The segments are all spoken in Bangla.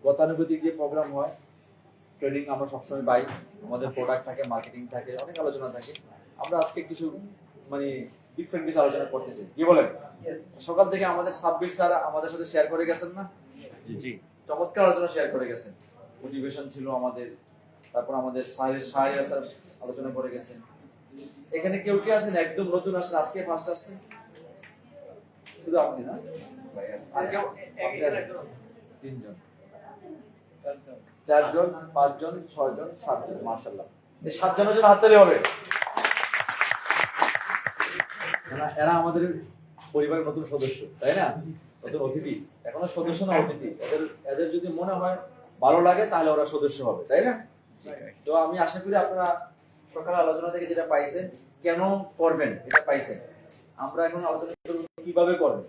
গতানুগতিক যে প্রোগ্রাম হয়, ট্রেনিং আমরা সবসময় পাই, আমাদের প্রোডাক্ট থাকে, মার্কেটিং থাকে, অনেক আলোচনা থাকে। আমরা আজকে কিছু মানে ডিফারেন্ট কিছু আলোচনা করতে চাই, কি বলেন? সকাল থেকে আমাদের সাব্বির স্যার আমাদের সাথে শেয়ার করে গেছেন না? জি, চমৎকার আলোচনা শেয়ার করে গেছেন। মোটিভেশন ছিল আমাদের, তারপর আমাদের স্যার আলোচনা করে গেছেন। এখানে কেউ কি আছেন একদম নতুন আসেন, আজকে ফার্স্ট আসছেন? শুধু আপনি না? আর কেউ? তিনজন, চারজন, পাঁচজন, ছয়জন, সাতজন, মাশাআল্লাহ। এই 7 জনের জন্য হাততালি হবে। এরা আমাদের পরিবারের নতুন সদস্য, তাই না? নতুন অতিথি, এখনো সদস্য না অতিথি। এদের যদি মনে হয় ভালো লাগে তাহলে ওরা সদস্য হবে, তাই না? তো আমি আশা করি আপনারা সকালে আলোচনা থেকে যেটা পাইছেন, কেন করবেন এটা পাইছেন। আমরা এখন আলোচনা করব কিভাবে করবেন।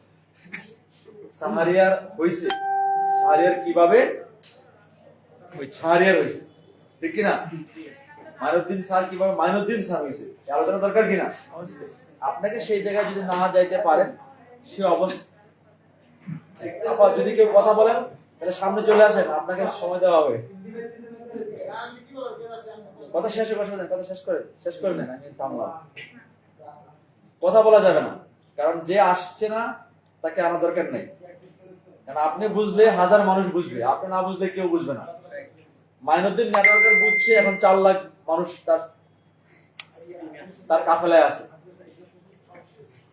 শাহরিয়ার হইছে, শাহরিয়ার কিভাবে শাহরিয়ার হইছে, ঠিক কি না? মাইনুদ্দিন স্যার কিভাবে মাইনুদ্দিন স্যার হইছে, আলোচনা দরকার কিনা? আপনাকে সেই জায়গায় যদি না যাইতে পারেন, সে অবস্থা আপা যদি কেউ কথা বলেন তাহলে সামনে চলে আসেন, আপনাকে সময় দেওয়া হবে। কথা শেষ করে কথা শেষ করে নেন, আমি থামলাম। কথা বলা যাবে না, কারণ যে আসছে না তাকে আনা দরকার নেই। কারণ আপনি বুঝলে 1000 মানুষ বুঝবে, আপনি না বুঝলে কেউ বুঝবে না। মাইনুদ্দিন নেটওয়ার্কের বুঝছে, এখন 4 লাখ মানুষ তার কাফেলায় আছে,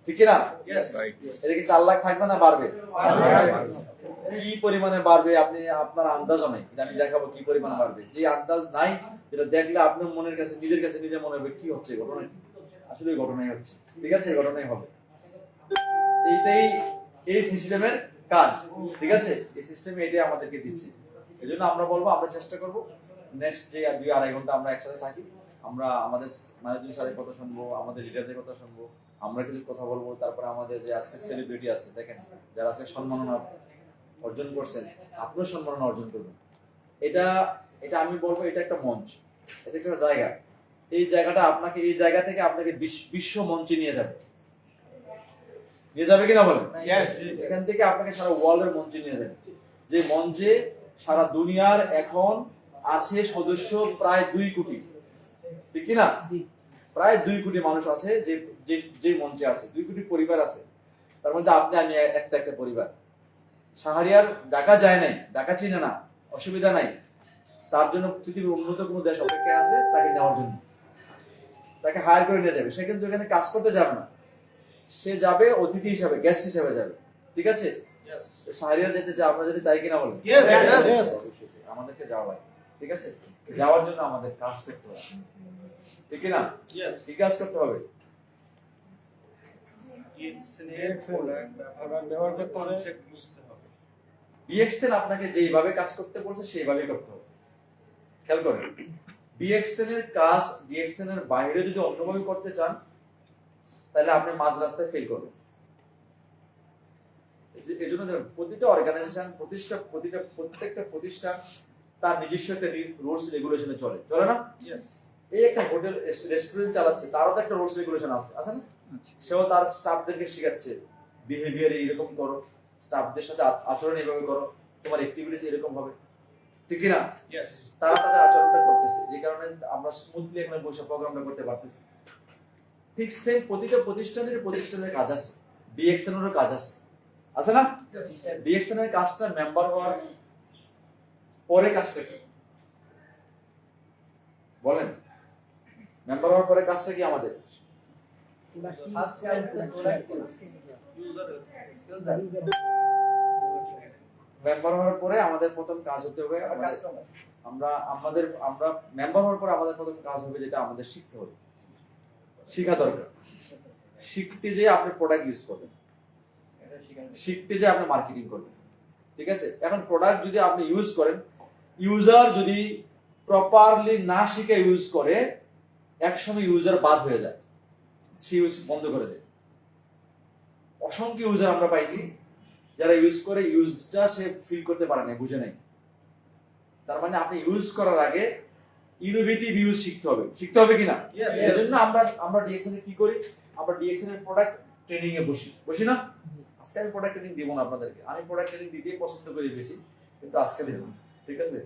ঠিক না? এটা কি 4 লাখ থাকবে না বাড়বে? কি পরিমাণে বাড়বে আপনি আপনার আন্দাজও নাই, এটা আমি দেখাবো কি পরিমাণ বাড়বে। যে আন্দাজ নাই, যেটা দেখলে আপনার মনের কাছে নিজের কাছে নিজে মনে হবে কি হচ্ছে, ঘটনা কি? আসলে ঘটনাই হচ্ছে, ঠিক আছে? ঘটনাই হবে। এইটাই এই সিস্টেমের কাজ, ঠিক আছে? এই সিস্টেমে এটাই আমাদেরকে দিচ্ছে। এজন্য আমরা বলবো, আমরা চেষ্টা করব নেক্সট যে 2-2.5 ঘন্টা আমরা একসাথে থাকি, আমরা আমাদের মাইনুদ্দিন স্যারের কথা শুনবো, আমাদের লিডারদের কথা শুনবো, আমরা কিছু কথা বলবো। তারপরে আমাদের যে আজকে সেলিব্রিটি আছে, দেখেন যারা আজকে সম্মাননা অর্জন করছেন, আপনিও সম্মাননা অর্জন করবেন। এটা এটা আমি বলবো এটা একটা মঞ্চ, এটা একটা জায়গা। এই জায়গাটা আপনাকে, এই জায়গা থেকে আপনাকে বিশ্ব মঞ্চে নিয়ে যাবে কিনা বলেন? এখান থেকে আপনাকে সারা ওয়ার্ল্ডের মঞ্চে নিয়ে যাবে, যে মঞ্চে সারা দুনিয়ার এখন আছে সদস্য প্রায় 2 কোটি, ঠিক কিনা? প্রায় 2 কোটি মানুষ আছে যে মঞ্চে আছে, 2 কোটি পরিবার আছে। তার মধ্যে আপনি আমি একটা পরিবার। শাহরিয়ার ঢাকা যায় নাই, ঢাকা চিনে না, অসুবিধা নাই। তার জন্য পৃথিবীর উন্নত কোনো দেশ অপেক্ষা আছে তাকে নেওয়ার জন্য, তাকে হায়ার করে নিয়ে যাবে। সে কিন্তু এখানে কাজ করতে যাবে না, সে যাবে অতিথি হিসাবে, গেস্ট হিসাবে যাবে, ঠিক আছে? শাহরিয়ার যেতে চাই, আমরা যেতে চাই কিনা বলেন? আমাদেরকে যাওয়া লাগে, ঠিক আছে? যাওয়ার জন্য আমাদের কাজ করতে হবে, ঠিক না? কি কাজ করতে হবে? ডিএক্সএন আপনাকে যেইভাবে কাজ করতে বলছে সেইভাবেই করতে হবে। খেয়াল করেন, ডিএক্সএন এর কাজ ডিএক্সএন এর বাইরে যদি অন্যভাবে করতে চান তাহলে আপনি মাঝ রাস্তায় ফেল করবেন। এই জন্য প্রতিটা অর্গানাইজেশন, প্রত্যেকটা প্রতিষ্ঠান তার নিজস্ব একটা রুলস রেগুলেশনে চলে না? এই একটা হোটেল রেস্টুরেন্ট চালাচ্ছে, তারও তো একটা রুলস রেগুলেশন আছে না? সেও তার স্টাফদেরকে শেখাচ্ছে বিহেভিয়ার এইরকম করো, স্টাফদের সাথে আচরণ এইভাবে করো, তোমার অ্যাক্টিভিটিস এরকম হবে, ঠিক না? তারা তাদের আচরণটা করতেছে, যে কারণে আমরা স্মুথলি এখানে বসে প্রোগ্রামটা করতে পারতেছি। ঠিক সেম প্রতিটা প্রতিষ্ঠানের কাজ আছে, ডিএক্সএন এরও কাজ আছে না? ডিএক্সএন এর কাজটা মেম্বার হওয়ার পরে কাজটা কি বলেন? মেম্বার হওয়ার পরে কাজটা কি আমাদের? মেম্বার হওয়ার পরে আমাদের প্রথম কাজ হতে হবে, আমরা মেম্বার হওয়ার পরে আমাদের প্রথম কাজ হবে যেটা আমাদের শিখতে হবে, শিখা দরকার। শিখতে যে আপনি প্রোডাক্ট ইউজ করবেন, শিখতে যে আপনি মার্কেটিং করবেন, ঠিক আছে? এখন প্রোডাক্ট যদি আপনি ইউজ করেন, ইউজার যদি প্রপারলি না শিখে ইউজ করে, একসময় ইউজার বাদ হয়ে যায়, সে ইউজ বন্ধ করে দেয়। অসংখ্য ইউজার আমরা পাইছি যারা ইউজ করে ইউজটা সে ফিল করতে পারে না, বুঝে নাই। তার মানে আপনি ইউজ করার আগে ইনোভেটিভ ইউজ শিখতে হবে কিনা? এজন্য আমরা ডিএক্সএন এ কি করি, আমরা ডিএক্সএন এর প্রোডাক্ট ট্রেনিং এ বসি না? আজকে আমি প্রোডাক্ট ট্রেনিং দিব না আপনাদেরকে, আমি প্রোডাক্ট ট্রেনিং দিতেই পছন্দ করি বেশি, কিন্তু আজকে দেব না। ঠিক আছে?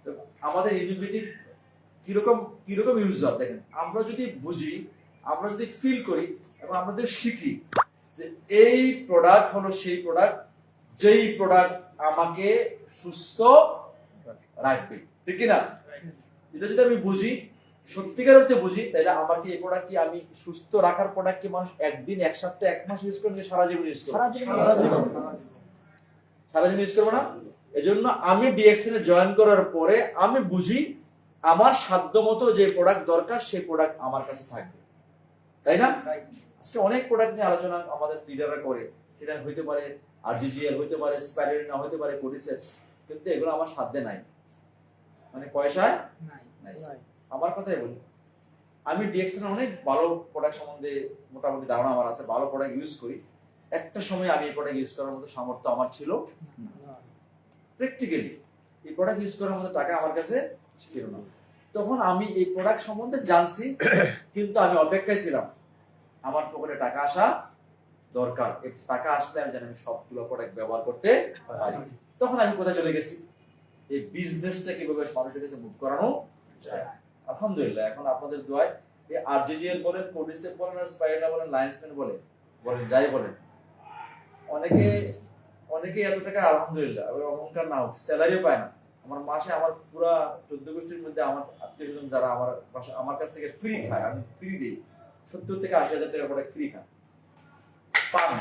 তো আমাদের ইনোভেটিভ কিরকম কিরকম ইউজার দেখেন, আমরা যদি বুঝি, আমরা যদি ফিল করি এবং আমাদের শিখি যে এই প্রোডাক্ট হলো সেই প্রোডাক্ট যেই প্রোডাক্ট আমাকে সুস্থ রাখবে, ঠিক কি না? এটা যদি আমি বুঝি, সত্যিকার অর্থে বুঝি, তাহলে আমাকে এই প্রোডাক্ট কি আমি সুস্থ রাখার প্রোডাক্ট কি মানুষ একদিন, এক সপ্তাহ, এক মাস ইউজ করবে, সারা জীবন ইউজ করবে? সারা জীবন ইউজ করবো না? এজন্য আমি ডিএক্সএন এ জয়েন করার পরে আমি বুঝি আমার সাধ্য মতো যে প্রোডাক্ট দরকার সেই প্রোডাক্ট আমার কাছে থাকবে, তাই না? আজকে অনেক প্রোডাক্ট নিয়ে আলোচনা আমাদের লিডাররা করে, সেটা হইতে পারে আরজিজিএল, হইতে পারে স্পাইরুলিনা, হইতে পারে কোর্টিসেপস, কিন্তু এগুলো আমার সাধ্যে নাই, মানে পয়সায় নাই। আমার কথাই বলি, আমি ডিএক্সএন অনেক ভালো প্রোডাক্ট সম্বন্ধে মোটামুটি ধারণা আমার আছে, ভালো প্রোডাক্ট ইউজ করি। একটা সময় আমি এই প্রোডাক্ট ইউজ করার মতো সামর্থ্য আমার ছিল প্র্যাকটিক্যালি, এই প্রোডাক্ট ইউজ করার মতো টাকা আমার কাছে ছিল না। তখন আমি এই প্রোডাক্ট সম্বন্ধে জানছি, কিন্তু আমি অপেক্ষায় ছিলাম আমার পকেটে টাকা আসা দরকার, এই টাকা আসলে আমি জানি আমি সবগুলো প্রোডাক্ট ব্যবহার করতে পারি। তখন আমি কোথায় চলে গেছি, এই বিজনেসটা কিভাবে মানুষের কাছে মুভ করানো যায়। আলহামদুলিল্লাহ এখন আপনাদের দোয়ায় এই আরজিজিএল বলেন, কোর্টিসেপ বলেন, আর স্পাইরুলিনা বলেন, লায়ন্সম্যান বলেন, যাই বলেন, অনেকে এত টাকা আলহামদুলিল্লাহ অহংকার না হোক স্যালারিও পায় না। আমার মাসে আমার পুরা 14 গোষ্ঠীর মধ্যে আমার আত্মীয় স্বজন যারা আমার কাছ থেকে ফ্রি খায়, আমি ফ্রি দিই, 70 থেকে 80,000 টাকা প্রোডাক্ট ফ্রি খায়, পান না।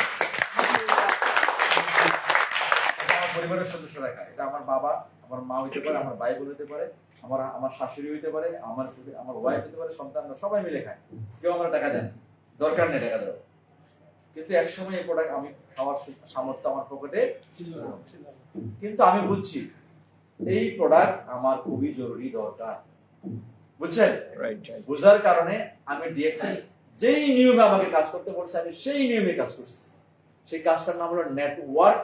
আমার পরিবারের সদস্যরা খায়, এটা আমার বাবা, আমার মা হইতে পারে, আমার ভাই বোন হইতে পারে, আমার শাশুড়ি হইতে পারে, আমার ওয়াইফ হইতে পারে, সন্তানরা সবাই মিলে খায়, কেউ আমার টাকা দেন, দরকার নেই টাকা দেওয়া। কিন্তু এক সময় এই প্রোডাক্ট আমি খাওয়ার সামর্থ্য আমার পকেটে ছিল, কিন্তু আমি বুঝছি এই প্রোডাক্ট আমার খুবই জরুরি দরকার, বুঝছেন? বুঝার কারণে আমি ডিএক্সএন যেই নিয়মে আমাকে কাজ করতে বলছে আমি সেই নিয়মে কাজ করছি। সেই কাজটার নাম হলো নেটওয়ার্ক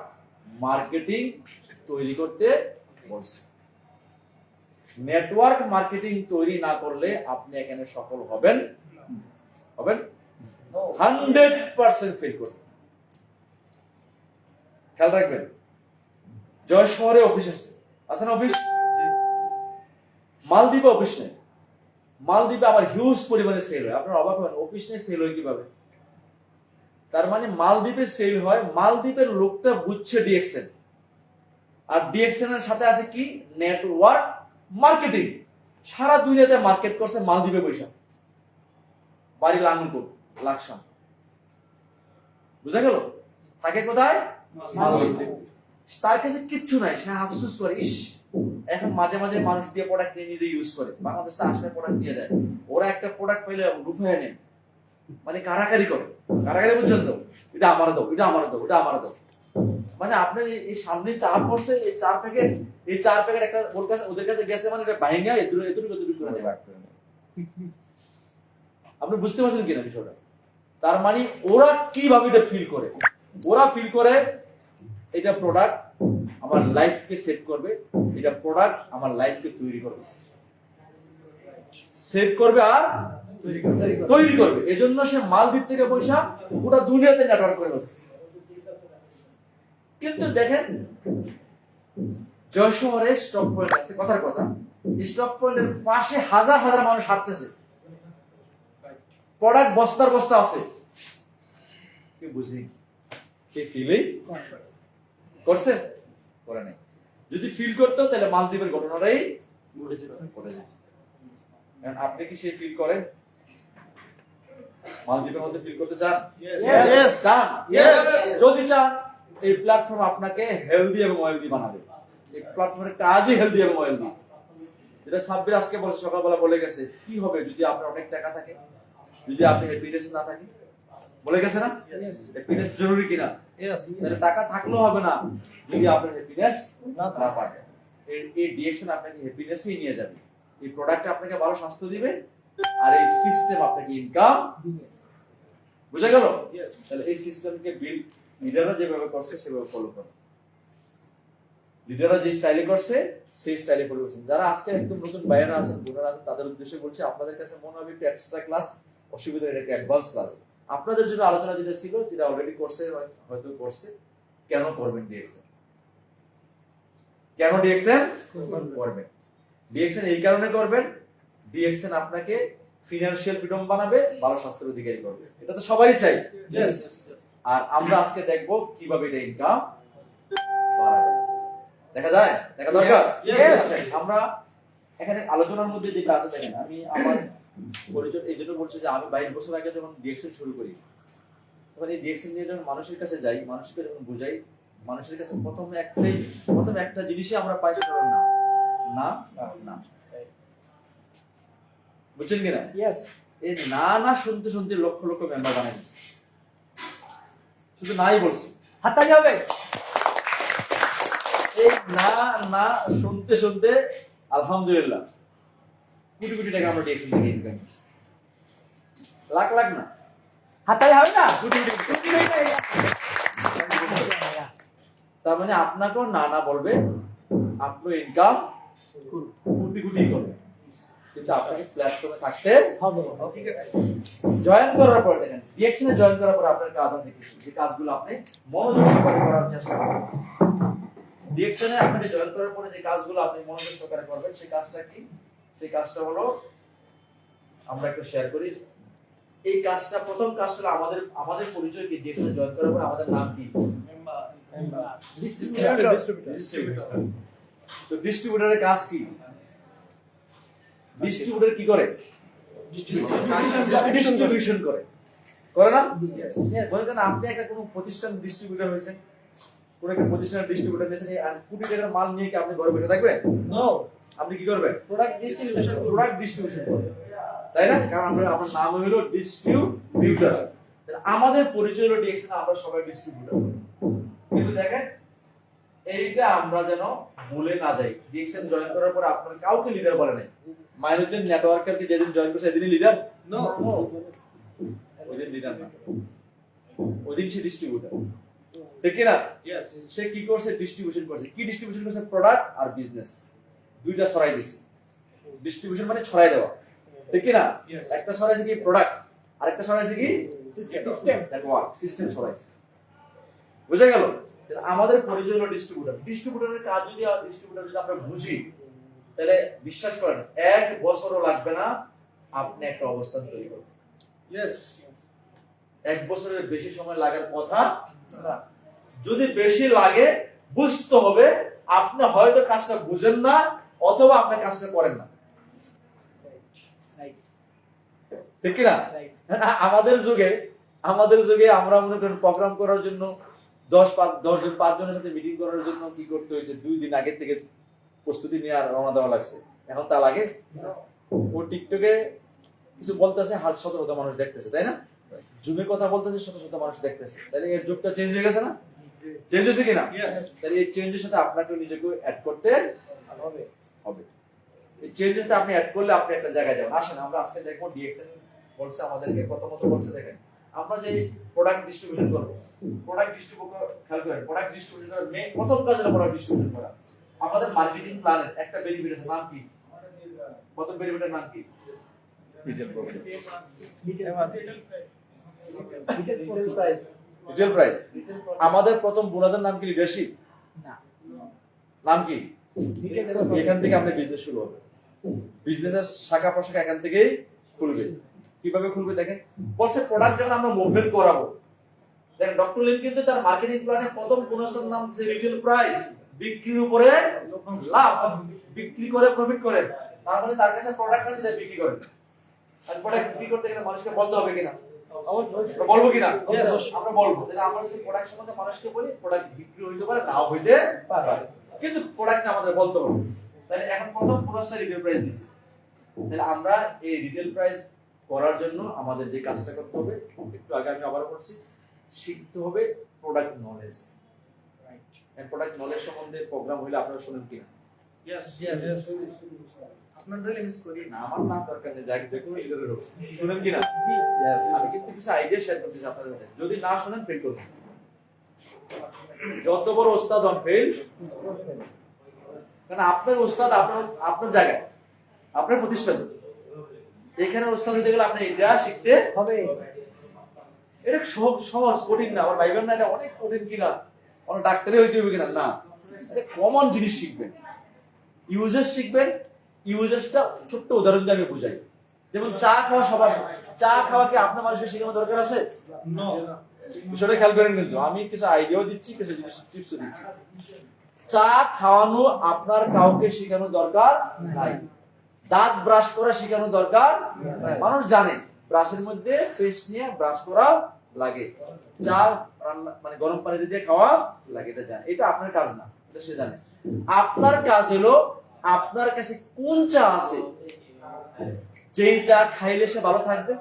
মার্কেটিং তৈরি করতে বলছে। নেটওয়ার্ক মার্কেটিং তৈরি না করলে আপনি এখানে সফল হবেন 100% ফেল করবেন। খেয়াল রাখবেন, জয় শহরে অফিস আছে না? অফিস মালদ্বীপে অফিস নেই, মালদ্বীপে আমার হিউজ পরিমাণে সেল হয়। আপনার অবাক হবেন অফিস নেই সেল হয় কিভাবে? তার মানে মালদ্বীপে সেল হয়, মালদ্বীপের লোকটা বুঝছে ডিএক্সএন, আর ডিএক্সএন এর সাথে আছে কি নেটওয়ার্ক মার্কেটিং। সারা দুনিয়াতে মার্কেট করছে মালদ্বীপে বৈশা, বাড়ি লাঙ্গলকোট, লাকসাম, বুঝা গেল? থাকে কোথায়? মালদ্বীপে। তার কাছে কিচ্ছু নাই, সে আফসোস করে, ইস এখন মাঝে মাঝে মানুষ দিয়ে প্রোডাক্ট নিয়ে নিজে ইউজ করে, বাংলাদেশে আসলে প্রোডাক্ট নিয়ে যায়, ওরা একটা প্রোডাক্ট পাইলে রুফায় নেয়, মানে কারাকারি করে, কারাকারি বুঝছেন তো? এটা আমার দাও, এটা আমার দাও, এটা আমার দাও, মানে আপনার এই সামনে 4 পড়ছে, এই 4 প্যাকেট একটা ওর কাছে ওদের কাছে গেছে, মানে এটা ভাঙা এতটুকু করে নেয়। আপনি বুঝতে পারছেন কিনা বিষয়টা? তার মানে ওরা কিভাবে এটা ফিল করে, ওরা ফিল করে এটা প্রোডাক্ট আমার লাইফকে সেভ করবে, এটা প্রোডাক্ট আমার লাইফকে তৈরি করবে, সেভ করবে আর তৈরি করবে। এজন্য সে মালদ্বীপ থেকে পয়সা গোটা দুনিয়াতে নেটওয়ার্ক করে ফেলছে। কিন্তু দেখেন জয় শহরে স্টক পয়েন্ট আছে, কথার কথা, স্টক পয়েন্টের পাশে হাজার হাজার মানুষ হাঁটতেছে, প্রোডাক্ট বস্তার বস্তা আছে, কি বুঝি কে ফিলই করছে? করে নাই। যদি ফিল করতো তাহলে মালদ্বীপের ঘটনাটাই ঘটে যেত। আপনি কি সেই ফিল করেন? মালদ্বীপের মধ্যে ফিল করতে চান? চান? যদি চান এই প্ল্যাটফর্ম আপনাকে হেলদি এবং ওয়েলদি বানাবে। এই প্ল্যাটফর্মের কাজই হেলদি এবং ওয়েলদি। যেটা সাব্বির আজকে বলছে, সকালবেলা বলে গেছে, কি হবে যদি আপনার অনেক টাকা থাকে, যদি আপনি হ্যাপিনেস না থাকে, বলে গেছে না? হ্যাপিনেস জরুরি কিনা? তাহলে টাকা থাকলেও হবে না যদি আপনার হ্যাপিনেস না পায়। এই ডিএক্সএন আপনাকে হ্যাপিনেসই নিয়ে যাবে। এই প্রোডাক্ট আপনাকে ভালো স্বাস্থ্য দিবে, আর এই সিস্টেম আপনাকে ইনকাম দিবে। বুঝা গেল? তাহলে এই সিস্টেমকে বিল্ড লিডাররা যেভাবে করছে সেভাবে ফলো করো। লিডাররা যে স্টাইলে করছে সেই স্টাইলে ফলো করছেন। যারা আজকে একদম নতুন বাইরে আছেন, বোনেরা আছেন, তাদের উদ্দেশ্যে বলছি, আপনাদের কাছে মনে হবে একটা এক্সট্রা ক্লাস, অসুবিধা এটা একটা অ্যাডভান্স ক্লাস। আপনাদের জন্য আলোচনা যেটা ছিল, যেটা অলরেডি করছে, হয়তো করছে, কেন করবেন ডিএক্সএন? কেন ডিএক্সএন করবেন। ডিএক্সএন এই কারণে করবেন, ডিএক্সএন আপনাকে ফিনান্সিয়াল ফ্রিডম বানাবে, ভালো স্বাস্থ্যের অধিকারী করবে। এটা তো সবারই চাই। আর আমরা আজকে দেখব কিভাবে এটা ইনকাম বাড়াবে। দেখা যায়, দেখা দরকার। আচ্ছা, আমরা এখানে আলোচনার মধ্যে যেটা আছে দেখেন, আমি আমার পরিচয় এই জন্য বলছি যে আমি 22 বছর আগে যখন ডিএক্সএন শুরু করি, তখন এই ডিএক্সএন নিয়ে যখন মানুষের কাছে যাই, মানুষকে যখন বুঝাই, মানুষের কাছে প্রথম একটা জিনিসই আমরা পাই, সেটা হলো না না না। বুঝছেন কিনা? এই না না শুনতে শুনতে লক্ষ লক্ষ মেম্বার বানাই দিচ্ছে। শুধু নাই বলছি, হাততালি হবে। এই না না শুনতে শুনতে আলহামদুলিল্লাহ কোটি কোটি টাকা আমরা ডিএক্সএন থেকে ইনকাম করছি। লাখ লাখ না, হাততালি হবে না? কোটি কোটি। তার মানে আপনাকেও না না বলবে, আপনার ইনকাম কোটি কোটি করবে, কিন্তু আপনাকে প্ল্যাটফর্মে থাকতে হবে। জয়েন করার পরে দেখেন, ডিএক্সএন এ জয়েন করার পরে আপনার কাজ আছে কিছু, যে কাজগুলো আপনি মনোযোগ সহকারে করার চেষ্টা করবেন। ডিএক্সএন এ আপনাকে জয়েন করার পরে যে কাজগুলো আপনি মনোযোগ সহকারে করবেন, সেই কাজটা কি? সেই কাজটা হলো, আমরা একটু শেয়ার করি। এই কাজটা, প্রথম কাজটা হলো আমাদের পরিচয় কি? ডিএক্সএন এ জয়েন করার পরে আমাদের নাম কি? ডিস্ট্রিবিউটর। তো ডিস্ট্রিবিউটরের কাজ কি? ডিস্ট্রিবিউটর কি করে? ডিস্ট্রিবিউশন করে না? মনে করেন আপনি একটা কোনো প্রতিষ্ঠান ডিস্ট্রিবিউটর হয়েছেন, কোন একটা প্রতিষ্ঠানের ডিস্ট্রিবিউটর নিয়েছেন, আর কোটি টাকার মাল নিয়ে কি আপনি ঘরে বসে থাকবেন? আপনি কি করবেন? প্রোডাক্ট ডিস্ট্রিবিউশন করবেন, তাই না? কারণ আপনার নাম হলো ডিস্ট্রিবিউটর। আমাদের পরিচয় হলো ডিএক্সএন, আমরা সবাই ডিস্ট্রিবিউটর। কিন্তু দেখেন, এইটা আমরা যেন ভুলে না যাই। ডিএক্সএন জয়েন করার পর আপনার কাউকে লিডার বলে নাই। মাইনুদ্দিন নেটওয়ার্কার কি যেদিন জয়েন করছে সেদিনই লিডার? নো, ওইদিন লিডার না, ওইদিন সে ডিস্ট্রিবিউটর। ঠিক না? সে কি করছে? ডিস্ট্রিবিউশন করছে। কি ডিস্ট্রিবিউশন করছে? প্রোডাক্ট আর বিজনেস দুইটা ছড়াই দিছে। ডিস্ট্রিবিউশন মানে ছড়াই দেওয়া, ঠিক না? একটা ছড়াইছে কি? প্রোডাক্ট, আর একটা ছড়াইছে কি? সিস্টেম। নেটওয়ার্ক, সিস্টেম ছড়াইছে। বুঝা গেল? আমাদের পরিচয় হলো ডিস্ট্রিবিউটর। ডিস্ট্রিবিউটরের কাজ যদি আমরা বুঝি, তাহলে বিশ্বাস করেন 1 বছরও লাগবে না আপনি একটা অবস্থান তৈরি করবেন। 1 বছরের বেশি সময় লাগার কথা না। যদি বেশি লাগে, বুঝতে হবে আপনি হয়তো কাজটা বুঝেন না, অথবা আপনি কাজটা করেন না। ঠিক না? আমাদের যুগে আমরা মনে করেন প্রোগ্রাম করার জন্য 5 জনের সাথে মিটিং করার জন্য কি করতে হয়েছে? 2 দিন আগে থেকে প্রস্তুতি নিয়ে আর রওনা দেওয়া লাগছে। এখন তা লাগে? ও টিকটকে কিছু বলতেছে, 1700 মানুষ দেখতেছে, তাই না? জুমে কথা বলতেছে, 1700 মানুষ দেখতেছে। তাহলে এর যুগটা চেঞ্জ হয়ে গেছে না? চেঞ্জ হয়েছে কিনা? তাহলে এই চেঞ্জের সাথে আপনাকে নিজেকে অ্যাড করতে হবে। এই চেঞ্জের সাথে আপনি অ্যাড করলে আপনি একটা জায়গায় যাবেন। আসেন আমরা আজকে দেখবো ডিএক্সএন বলছে আমাদেরকে, প্রথমত বলছে দেখেন, আমরা যে প্রোডাক্ট ডিস্ট্রিবিউশন করব, প্রোডাক্ট ডিস্ট্রিবিউটর খেয়াল করেন, প্রোডাক্ট ডিস্ট্রিবিউটর মেইন প্রথম কাজ হলো প্রোডাক্ট ডিস্ট্রিবিউশন করা। আমাদের মার্কেটিং প্ল্যানের একটা বেনিফিট আছে, নাম কি? প্রথম বেনিফিটের নাম কি? Retail price. আমাদের প্রথম বোনাসের নাম কি? লিডারশিপ। নাম কি? এখান থেকে আমাদের বিজনেস শুরু হবে। বিজনেসের শাখা প্রশাখা এখান থেকেই খুলবে। কিভাবে খুলবে দেখেন, বলছে প্রোডাক্ট যখন আমরা মুভমেন্ট করাবো, দেখেন ডক্টর লিন কিন্তু তার মার্কেটিং প্ল্যানে প্রথম বোনাসের নাম হচ্ছে রিটেল প্রাইস। বিক্রির উপরে লাভ, বিক্রি করে প্রফিট করে। তার মানে তার কাছে প্রোডাক্ট আছে, সেটা বিক্রি করে। আর প্রোডাক্ট বিক্রি করতে গেলে মানুষকে বলতে হবে কিনা? অবশ্যই বলবো কিনা? আমরা বলবো। তাহলে আমরা যদি প্রোডাক্ট সম্বন্ধে মানুষকে বলি, প্রোডাক্ট বিক্রি হইতে পারে, নাও হইতে পারে, কিন্তু প্রোডাক্ট আমাদের বলতে হবে। তাহলে এখন প্রথম বোনাসটা রিটেল প্রাইস দিছি। তাহলে আমরা এই রিটেল প্রাইস করার জন্য আমাদের যে কাজটা করতে হবে, একটু আগে আমি আবারও বলছি, শিখতে হবে product knowledge. Right? Product knowledge সম্বন্ধে প্রোগ্রাম হইলে আপনারা শুনেন কিনা? আপনার দলে মিস করি না, আমার না দরকার নেই, যাকে দেখুন লিডারের হোক, শুনেন কিনা? আমি কিন্তু কিছু আইডিয়া শেয়ার করতেছি আপনাদের সাথে। যদি না শুনেন ফেল করবেন। যত বড় ওস্তাদ হন, ফেল। কারণ আপনার ওস্তাদ আপনার জায়গায়, আপনার প্রতিষ্ঠান। এখানে ওস্তাদ হইতে গেলে আপনার এটা শিখতে হবে। এটা সহজ, কঠিন না। আমার ভাইবেন না এটা অনেক কঠিন কিনা, অনেক ডাক্তারই হইতে হবে কিনা, না, এটা কমন জিনিস শিখবেন। ইউজেস শিখবেন। ইউজেসটা ছোট্ট উদাহরণ দিয়ে আমি বুঝাই। যেমন চা খাওয়া কি আপনার মানুষকে শেখানো দরকার আছে? বিষয়টা খেয়াল করেন, কিন্তু আমি কিছু আইডিয়াও দিচ্ছি, কিছু জিনিস টিপসও দিচ্ছি। চা খাওয়ানো আপনার কাউকে শেখানো দরকার নাই। দাঁত ব্রাশ করা শেখানো দরকার, মানুষ জানে ব্রাশের মধ্যে পেস্ট নিয়ে ব্রাশ করা লাগে, চা মানে গরম পানিতে দিয়ে খাওয়া লাগে, এটা জানে। এটা আপনার কাজ না, এটা সে জানে। আপনার কাজ হলো আপনার কাছে কোন চা আছে যেই চা খাইলে সে ভালো থাকবে,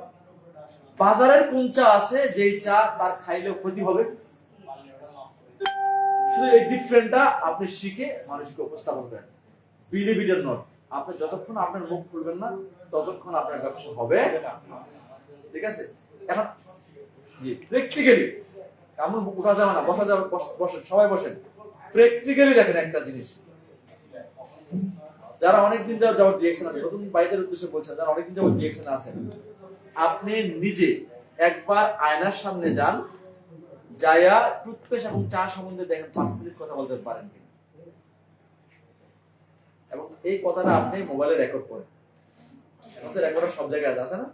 বাজারের কোন চা আছে যেই চা তার খাইলেও ক্ষতি হবে। শুধু এই ডিফারেন্টটা আপনি শিখে মানুষকে উপস্থাপন করেন। বিলিভ ইট অর নট, আপনি যতক্ষণ আপনার মুখ খুলবেন না ততক্ষণ আপনার ব্যবসা হবে, ঠিক আছে? এখন জি প্র্যাকটিক্যালি এমন উঠা যাবে না, বসা যাবে, বসেন সবাই বসেন। প্র্যাকটিক্যালি দেখেন একটা জিনিস, যারা অনেকদিন যাবত ডিএকশন আছে, নতুন বাইদের উদ্দেশ্যে বলছেন, যারা অনেকদিন যাবত ডিএকশন আছেন, আপনি নিজে একবার আয়নার সামনে যান, যায়া টুথপেস্ট এবং চা সম্বন্ধে দেখেন 5 মিনিট কথা বলতে পারেন কিনা, এবং এই কথাটা আপনি মোবাইলে রেকর্ড করেন। আমাদের রেকর্ডার সব জায়গায় আছে না?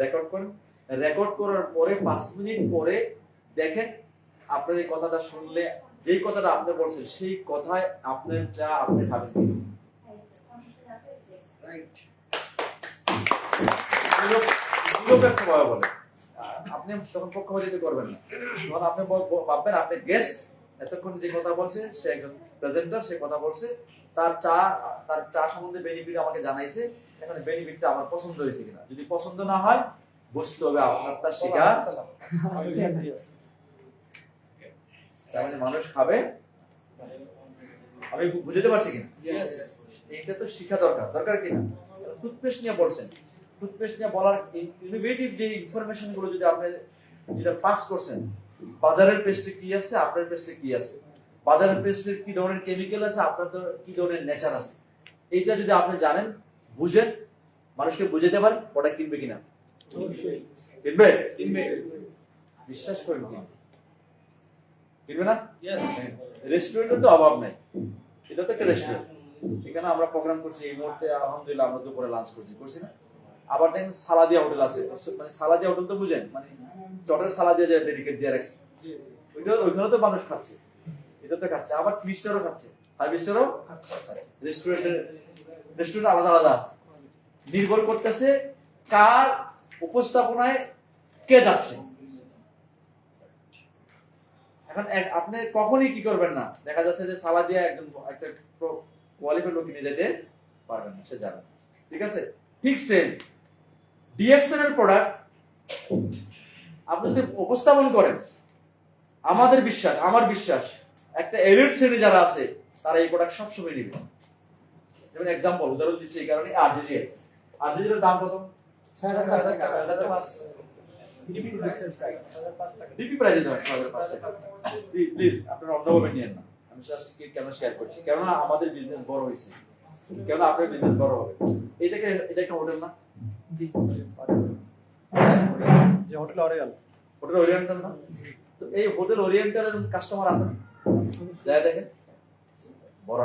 রেকর্ড করেন। রেকর্ড করার পরে 5 মিনিট পরে দেখেন আপনার এই কথাটা শুনলে, যেই কথাটা আপনি বলছেন সেই কথায় আপনার চা আপনি খাবেন কিনা। বলে আপনি তখন পক্ষপাতিত্ব করবেন না, তখন আপনি ভাববেন আপনি গেস্ট, এতক্ষণ যে কথা বলছে সে একজন প্রেজেন্টার, সে কথা বলছে, তার চা সম্বন্ধে বেনিফিট আমাকে জানাইছে, এখন বেনিফিটটা আমার পছন্দ হয়েছে কিনা। যদি পছন্দ না হয় বুঝতে হবে আপনারটা শেখা, তার মানে মানুষ খাবে, আমি বুঝতে পারছি কিনা? এইটা তো শিখা দরকার কিনা। টুথপেস্ট নিয়ে বলছেন, টুথপেস্ট নিয়ে বলার ইনোভেটিভ যে ইনফরমেশন গুলো যদি আপনি যেটা পাস করছেন, বাজারের পেস্টে কি আছে, আপনার পেস্টে কি আছে, বাজারের পেস্টের কি ধরনের কেমিক্যাল আছে, আপনার কি ধরনের নেচার আছে, এইটা যদি আপনি জানেন, বুঝেন, মানুষকে বুঝাতে পারেন, প্রোডাক্ট কিনবে কিনা? কিনবে। বিশ্বাস করেন কিনবে না? রেস্টুরেন্টের তো অভাব নাই, এটা তো একটা রেস্টুরেন্ট। এখানে আমরা প্রোগ্রাম করছি, এই মুহূর্তে আলহামদুলিল্লাহ আমরা দুপুরে লাঞ্চ করছি না? আবার দেখেন সালাদিয়া হোটেল আছে, মানে সালাদিয়া হোটেল তো বুঝেন, মানে চটের সালাদিয়া যে ব্যারিকেড দিয়ে রাখছে, ওইখানে তো মানুষ খাচ্ছে, এটা তো খাচ্ছে। আবার 3 স্টারও খাচ্ছে, 5 স্টারও রেস্টুরেন্ট আলাদা আলাদা আছে। নির্ভর করতেছে কার উপস্থাপনায় কে যাচ্ছে। এখন আপনি কখনই কি করবেন না, দেখা যাচ্ছে যে সালাদিয়া একজন একটা কোয়ালিফাইড লোক নিয়ে যেতে পারবেন না, সে জানে, ঠিক আছে? ঠিক সেম ডিএক্সএন এর প্রোডাক্ট আপনি যদি উপস্থাপন করেন, আমার বিশ্বাস একটা এলিট শ্রেণী যারা আছে তারা এই প্রোডাক্ট সবসময় নেবে। যেমন এক্সাম্পল উদাহরণ দিচ্ছি এই কারণে, আরজিজির দাম কত? ডিপি প্রাইজে দাম 6500 টাকা। প্লিজ আপনারা অন্যভাবে নিয়েন না, আমি জাস্ট কেন শেয়ার করছি, কেননা আমাদের বিজনেস বড় হয়েছে, কেন আপনার বিজনেস বড় হবে। এটা একটা হোটেল না? হোটেল ওরিয়েন্টাল না? তো এই হোটেল ওরিয়েন্টালের কাস্টমার আছে না? যায় দেখেন বড়।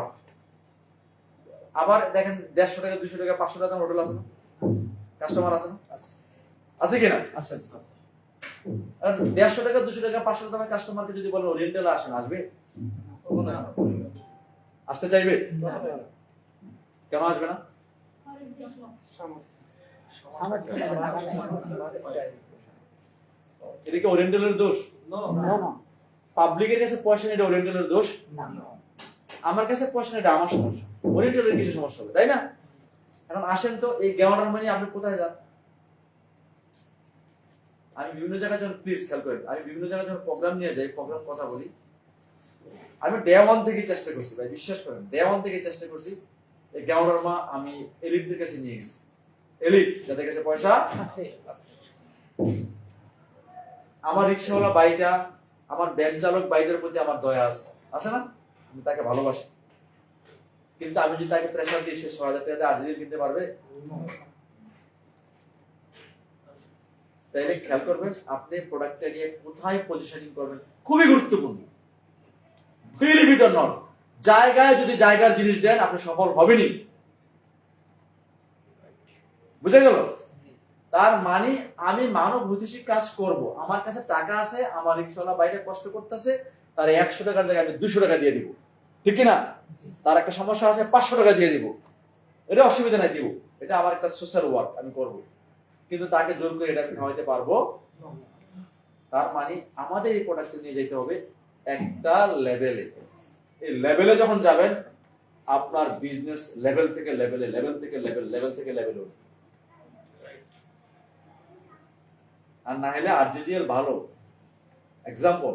আবার দেখেন 150 টাকা 200 টাকা 500 টাকা হোটেল আছে না? কাস্টমার আছে না? আছে কিনা? 150 টাকা 200 টাকা 500 টাকা কাস্টমারকে যদি বলেন ওরিয়েন্টাল আসেন, আসবে? আসতে চাইবে? কেন আসবে না? এটা কি ওরিয়েন্টালের দোষ? পাবলিকের কাছে পয়সা নেই, এটা ওরিয়েন্টালের দোষ? আমার কাছে পয়সা নেই, এটা আমার সমস্যা। ওরিয়েন্টালের কিছু সমস্যা হবে, তাই না? এখন আসেন তো, এই গেওয়ানার মানে আপনি কোথায় যান? আমি বিভিন্ন জায়গায় যখন, প্লিজ খেয়াল করেন, আমি বিভিন্ন জায়গায় যখন প্রোগ্রাম নিয়ে যাই, প্রোগ্রাম কথা বলি, আমি ডে 1 থেকে চেষ্টা করছি, ভাই বিশ্বাস করেন, ডে 1 থেকে চেষ্টা করছি এই গেওয়ানার মা আমি এলিটদের কাছে নিয়ে গেছি। এলিট যাদের কাছে পয়সা আছে। আমার রিক্সাওয়ালা বাইটা, আমার ভ্যান চালক বাইটার প্রতি আমার দয়া আছে না? আমি তাকে ভালোবাসি, কিন্তু আমি যদি তাকে প্রেশার দিই সে 6000 টাকা আরজিজি কিনতে পারবে? তাইলে খেয়াল করবেন আপনি প্রোডাক্টটা নিয়ে কোথায় পজিশনিং করবেন, খুবই গুরুত্বপূর্ণ। বিলিভ ইট অর নট, জায়গায় যদি জায়গার জিনিস দেন আপনি সফল হবেনই। বুঝে গেল? তার মানে আমি মানব হিতৈষী কাজ করব, আমার কাছে টাকা আছে, আমার রিক্সাওয়ালা বাইরে কষ্ট করতেছে, তার 100 টাকার জায়গায় আমি 200 টাকা দিয়ে দিব, ঠিক না? তার একটা সমস্যা আছে, 500 টাকা দিয়ে দিব, এটা অসুবিধা নাই, দিব, এটা আমার একটা সোশ্যাল ওয়ার্ক, আমি করব। কিন্তু তাকে জোর করে এটা আমি খাওয়াইতে পারবো? তার মানে আমাদের এই প্রোডাক্ট নিয়ে যেতে হবে একটা লেভেলে। এই লেভেলে যখন যাবেন আপনার বিজনেস লেভেল থেকে লেভেলে, লেভেল থেকে লেভেল, লেভেল থেকে লেভেলে উঠবে। আর না হলে আরজিজিএল ভালো এক্সাম্পল।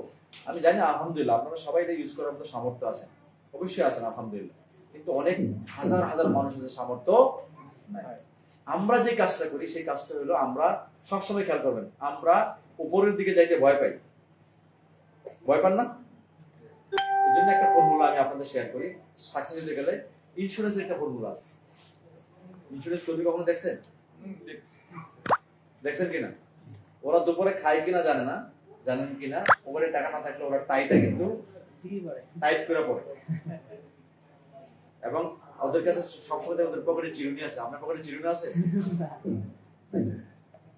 আমি জানি আলহামদুলিল্লাহ আপনারা সবাই এটা ইউজ করার মতো সামর্থ্য আছে, অবশ্যই আছেন আলহামদুলিল্লাহ, কিন্তু অনেক হাজার হাজার মানুষের সামর্থ্য নাই। আমরা যে কাজটা করি সেই কাজটা হলো, আমরা সবসময় খেয়াল করবেন, আমরা উপরের দিকে যাইতে ভয় পাই, ভয় পান না? এই জন্য একটা ফর্মুলা আমি আপনাদের শেয়ার করি, সাকসেস হতে গেলে ইন্স্যুরেন্সের একটা ফর্মুলা আছে। ইন্স্যুরেন্স কর্মী কখনো দেখছেন? দেখছেন কিনা? ওরা দুপুরে খায় কিনা জানে না, জানেন কিনা ওপরে টাকা না থাকলে ওরা টাইটা কিন্তু টাইট করে পড়ে, এবং ওদের কাছে সবসময় ওদের পকেটে চিরুনি আছে। আপনার পকেটে চিরুনি আছে,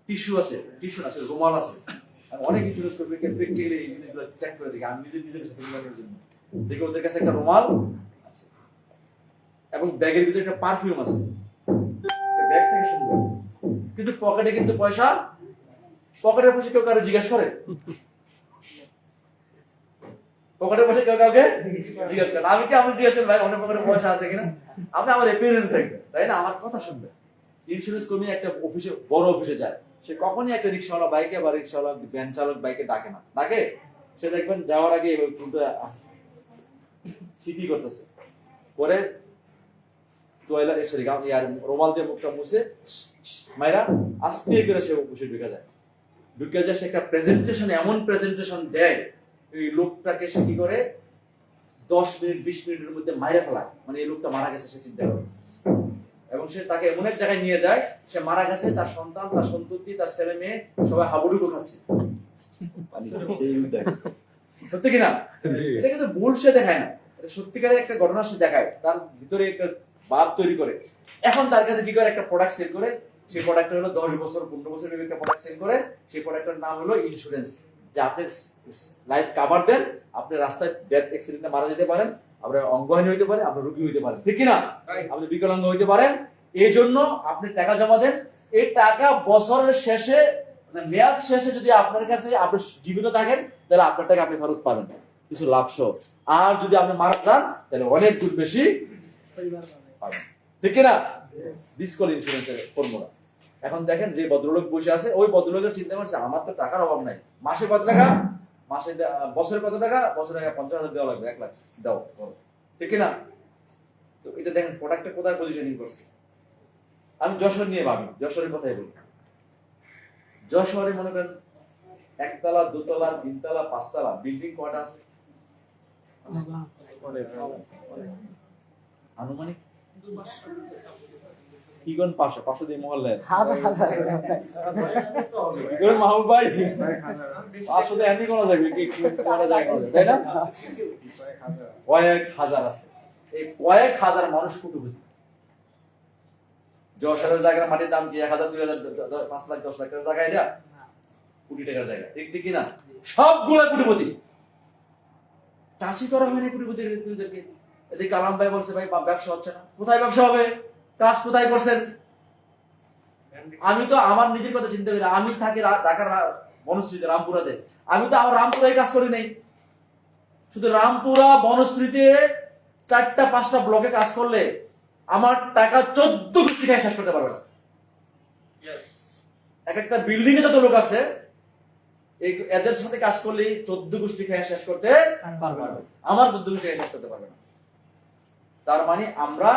টিস্যু আছে, টিস্যু আছে, রুমাল আছে। আমি অনেক ইন্স্যুরেন্স করবে প্র্যাকটিক্যালি এই জিনিসগুলো চেক করে দেখি, আমি নিজের সাথে মিলানোর জন্য দেখি ওদের কাছে একটা রুমাল আছে এবং ব্যাগের ভিতরে একটা পারফিউম আছে, ব্যাগ থেকে সুন্দর, কিন্তু পকেটে কিন্তু পয়সা, পকেটের পয়সা কেউ কারো জিজ্ঞেস করে? পকেটের পয়সা কেউ কাউকে জিজ্ঞেস করে? আমি কি আমি জিজ্ঞেস করি ভাই অনেক পকেটে পয়সা আছে কিনা? আপনি আমার অ্যাপিয়ারেন্স দেখবেন, তাই না? আমার কথা শুনবে। ইন্স্যুরেন্স কর্মী একটা অফিসে, বড় অফিসে যায়, সে কখনই একটা রিক্সাওয়ালা বাইকে বা রিক্সাওয়ালা ভ্যান চালক বাইকে ডাকে না, ডাকে? সে দেখবেন যাওয়ার আগে স্মৃতি করতেছে, পরে তোয়লা সরি রুমাল দিয়ে মুখটা মুছে মাইরা আস্তে করে সে অফিসে ঢুকে যায়। ঢুকে যায় সে একটা প্রেজেন্টেশন, এমন প্রেজেন্টেশন দেয়, এই লোকটাকে সে কি করে 10 মিনিট 20 মিনিটের মধ্যে মাইরা ফেলা, মানে এই লোকটা মারা গেছে সে চিন্তা করে, এবং সে তাকে এমন এক জায়গায় নিয়ে যায়, সে মারা গেছে, তার সন্তান, তার সন্ততি, তার ছেলে মেয়ে সবাই হাবুডুবু খাচ্ছে। সত্যি কিনা? এটা কিন্তু ভুল সে দেখায় না, এটা সত্যিকারের একটা ঘটনা সে দেখায়, তার ভিতরে একটা ভাব তৈরি করে। এখন তার কাছে কি করে একটা প্রোডাক্ট সেল করে, সেই প্রোডাক্টটা হলো 10 বছর 15 বছর একটা প্রোডাক্ট সেল করে, সেই প্রোডাক্টের নাম হলো ইন্স্যুরেন্স, যে আপনি লাইফ কভার দেন, আপনি রাস্তায় ডেথ অ্যাক্সিডেন্টে মারা যেতে পারেন, আপনার অঙ্গহানি হইতে পারে, আপনার রোগী হইতে পারেন, ঠিক কিনা? আপনি বিকলাঙ্গ হইতে পারেন, এই জন্য আপনি টাকা জমা দেন। এই টাকা বছরের শেষে, মানে মেয়াদ শেষে যদি আপনার কাছে আপনি জীবিত থাকেন, তাহলে আপনার টাকা আপনি ফেরত পাবেন কিছু লাভ সহ। আর যদি আপনি মারা যান তাহলে অনেক গুণ বেশি পাবেন, ঠিক কিনা? দিস কল ইন্স্যুরেন্সের ফর্মুলা। এখন দেখেন যে ভদ্রলোক বসে আছে, ওই ভদ্রলোকের চিন্তা করছে আমার তো টাকার অভাব নাই, মাসে কত টাকা, মাসে বছরে কত টাকা, বছরে 50,000 দেওয়া লাগবে, 1 লাখ দাও, ঠিক কিনা? তো এটা দেখেন প্রোডাক্টটা কোথায় পজিশনিং করছে। আমি যশোর নিয়ে ভাবি, যশোরের কথাই বলি। যশোরে মনে করেন 1 তলা 2 তলা 3 তলা 5 তলা বিল্ডিং কয়টা আছে? আনুমানিক কি কোন 500 দিয়ে মহল্লায় মাহবুব ভাই 500 দিয়ে এমনি করা যাবে কি করা যায়, তাই না? কয়েক হাজার আছে, এই কয়েক হাজার মানুষ কুটুকুটি। যশোরের জায়গার মাটির দাম কি 1,000 2,000 5 লাখ 10 লাখ টাকার জায়গা, এটা কোটি টাকার জায়গা, ঠিক ঠিক কিনা? সবগুলা কোটিপতি, চাষি করা হয়নি কোটিপতিদেরকে। এদিকে কালাম ভাই বলছে ভাই ব্যবসা হচ্ছে না, কোথায় ব্যবসা হবে? কাজ কোথায় করছেন? আমি তো আমার নিজের কথা চিন্তা করি, আমি থাকি ঢাকার বনশ্রীতে, রামপুরাতে, আমি তো আমার রামপুরায় কাজ করি নাই। শুধু রামপুরা বনশ্রীতে 4টা 5টা ব্লকে কাজ করলে আমার টাকা 14 কোটি টাকা শেষ করতে পারবে না। এক একটা বিল্ডিং এ যত লোক আছে, এদের সাথে কাজ করলে 14 গোষ্ঠী খেয়ে শেষ করতে পারবে, আমার 14 গোষ্ঠী খেয়ে শেষ করতে পারবে না। তার মানে আমরা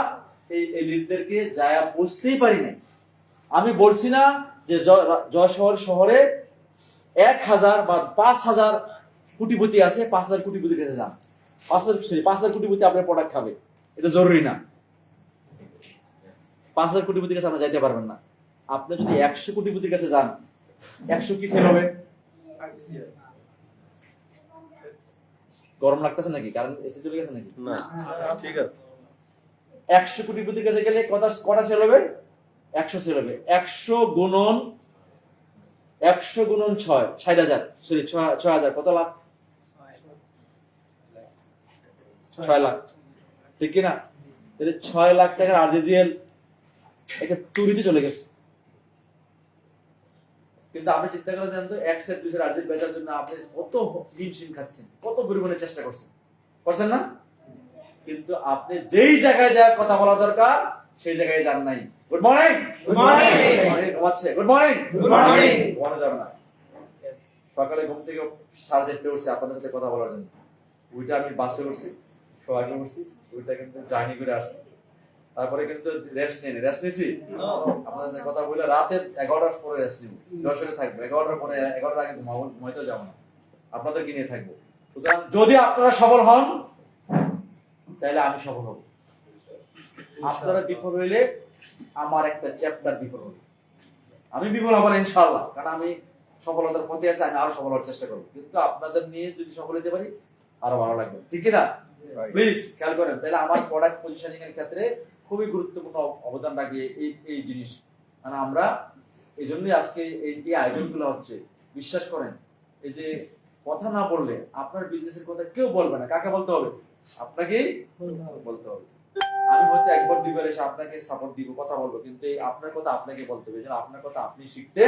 এই লিডদেরকে যায় বুঝতেই পারি না। আমি বলছি না যে যশোর শহরে 1,000 বা 5,000 কোটিপতি আছে, 5,000 কোটিপতির কাছে যান, 5,000 কোটিপতি আপনার প্রোডাক্ট খাবে, এটা জরুরি না। 5,000 কোটিপতির কাছে আপনি যাইতে পারবেন না। আপনি যদি 100 কোটিপতির কাছে যান, 100 কি সেল হবে? গরম লাগতেছে নাকি? কারণ এসি চলে গেছে নাকি? না ঠিক আছে। 100 কোটিপতির কাছে গেলে কটা সেল হবে? 100 সেল হবে। 100 গুণন 6 60,000, সরি 6,000, কত লাখ? 6 লাখ, ঠিক কিনা? তাহলে 6 লাখ টাকার আরজেজিএল একটা চুরিতে চলে গেছে। কিন্তু আপনি চিন্তা করে দেন তো, 1 সেট 2 সেট আরজেজিএল বেচার জন্য আপনি কত হিমশিম খাচ্ছেন, কত পরিমাণে চেষ্টা করছেন না? কিন্তু আপনি যেই জায়গায় যাওয়ার কথা বলা দরকার সেই জায়গায় যান নাই। Good morning. Good morning. ঘুমাচ্ছে। Good morning. Good morning. ঘুমানো যাবে না। সকালে ঘুম থেকে 4:30 উঠছি আপনাদের সাথে কথা বলার জন্য। ওইটা আমি বাসে উঠছি, সোয়াগে উঠছি, ওইটা কিন্তু জার্নি করে আসছি। তারপরে কিন্তু রেস্ট নিছি আপনাদের সাথে কথা বলে রাতে 11টার পরে রেস্ট নিব। যশোরে থাকবো 11টার পরে, 11টার আগে ঘুমাইতেও যাবো না, আপনাদেরকে নিয়ে থাকবো। সুতরাং যদি আপনারা সফল হন তাহলে আমি সফল হব। আপনারা বিফল হইলে আমার একটা চ্যাপ্টার বিফল হবে। আমি বিফল হব না ইনশাআল্লাহ, কারণ আমি সফলতার পথে আছি, আমি আরো সফল হওয়ার চেষ্টা করবো। কিন্তু আপনাদের নিয়ে যদি সফল হতে পারি আরো ভালো লাগবে, ঠিক না? প্লিজ খেয়াল করেন। তাহলে আমার প্রোডাক্ট পজিশনিং এর ক্ষেত্রে খুবই গুরুত্বপূর্ণ অবদান রাখবে এই জিনিস। মানে আমরা এই জন্যই আজকে এই আয়োজনগুলো হচ্ছে। বিশ্বাস করেন, এই যে কথা না বললে আপনার বিজনেসের কথা কেউ বলবে না। কাকে বলতে হবে? আপনাকেই বলতে হবে। আমি হয়তো একবার দুইবার এসে আপনাকে সাপোর্ট দিব, কথা বলবো, কিন্তু এই আপনার কথা আপনাকে বলতে হবে। আপনার কথা আপনি শিখতে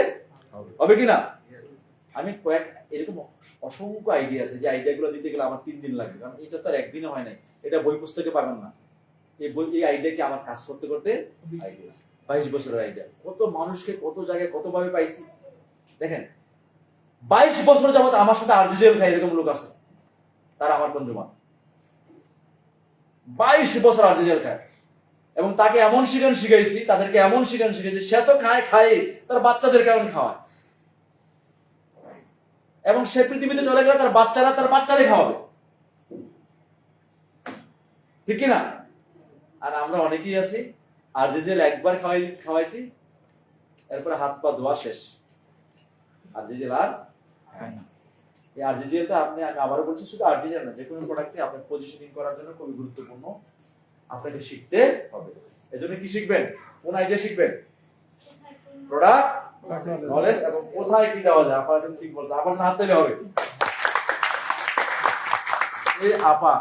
হবে কিনা? আমি এরকম অসংখ্য আইডিয়া আছে, যে আইডিয়াগুলো দিতে গেলে আমার 3 দিন লাগবে, কারণ এটা তো আর একদিনে হয় নাই। এটা বই পুস্তকে পাবেন না। এই আইডিয়া কি আমার কাজ করতে করতে আইডিয়া 22 বছরের আইডিয়া। কত মানুষকে কত জায়গায় কত ভাবে পাইছি দেখেন। 22 বছর যাবত আমার সাথে আরজিএল খায় এরকম লোক আছে, তারা আমার কনজুমার। 22 বছর আরজিএল খায়, এবং তাকে এমন শিখাইছি, তাদেরকে এমন শিখাইছি, সে তো খায় তার বাচ্চাদেরকে এমন খাওয়ায়, এবং সে পৃথিবীতে চলে গেলে তার বাচ্চারে খাওয়াবে, ঠিক কিনা? আর আমরা অনেকেই আছি আরজিএল একবার খাওয়াইছি, এরপরে হাত পা ধোয়া শেষ, আরজিএল আর এই আরজিএলটা আমি আবারও বলছি, শুধু আরজিএল না, যে কোনো প্রোডাক্টে আপনার পজিশনিং করার জন্য খুবই গুরুত্বপূর্ণ। আপনাকে শিখতে হবে। এজন্য কি শিখবেন? কোন আইডিয়া শিখবেন? প্রোডাক্ট নলেজ, এবং কোথায় কি দেওয়া যায়। আপনারা ঠিক বলছেন, আপনার হাত দিলে হবে। এই আপা,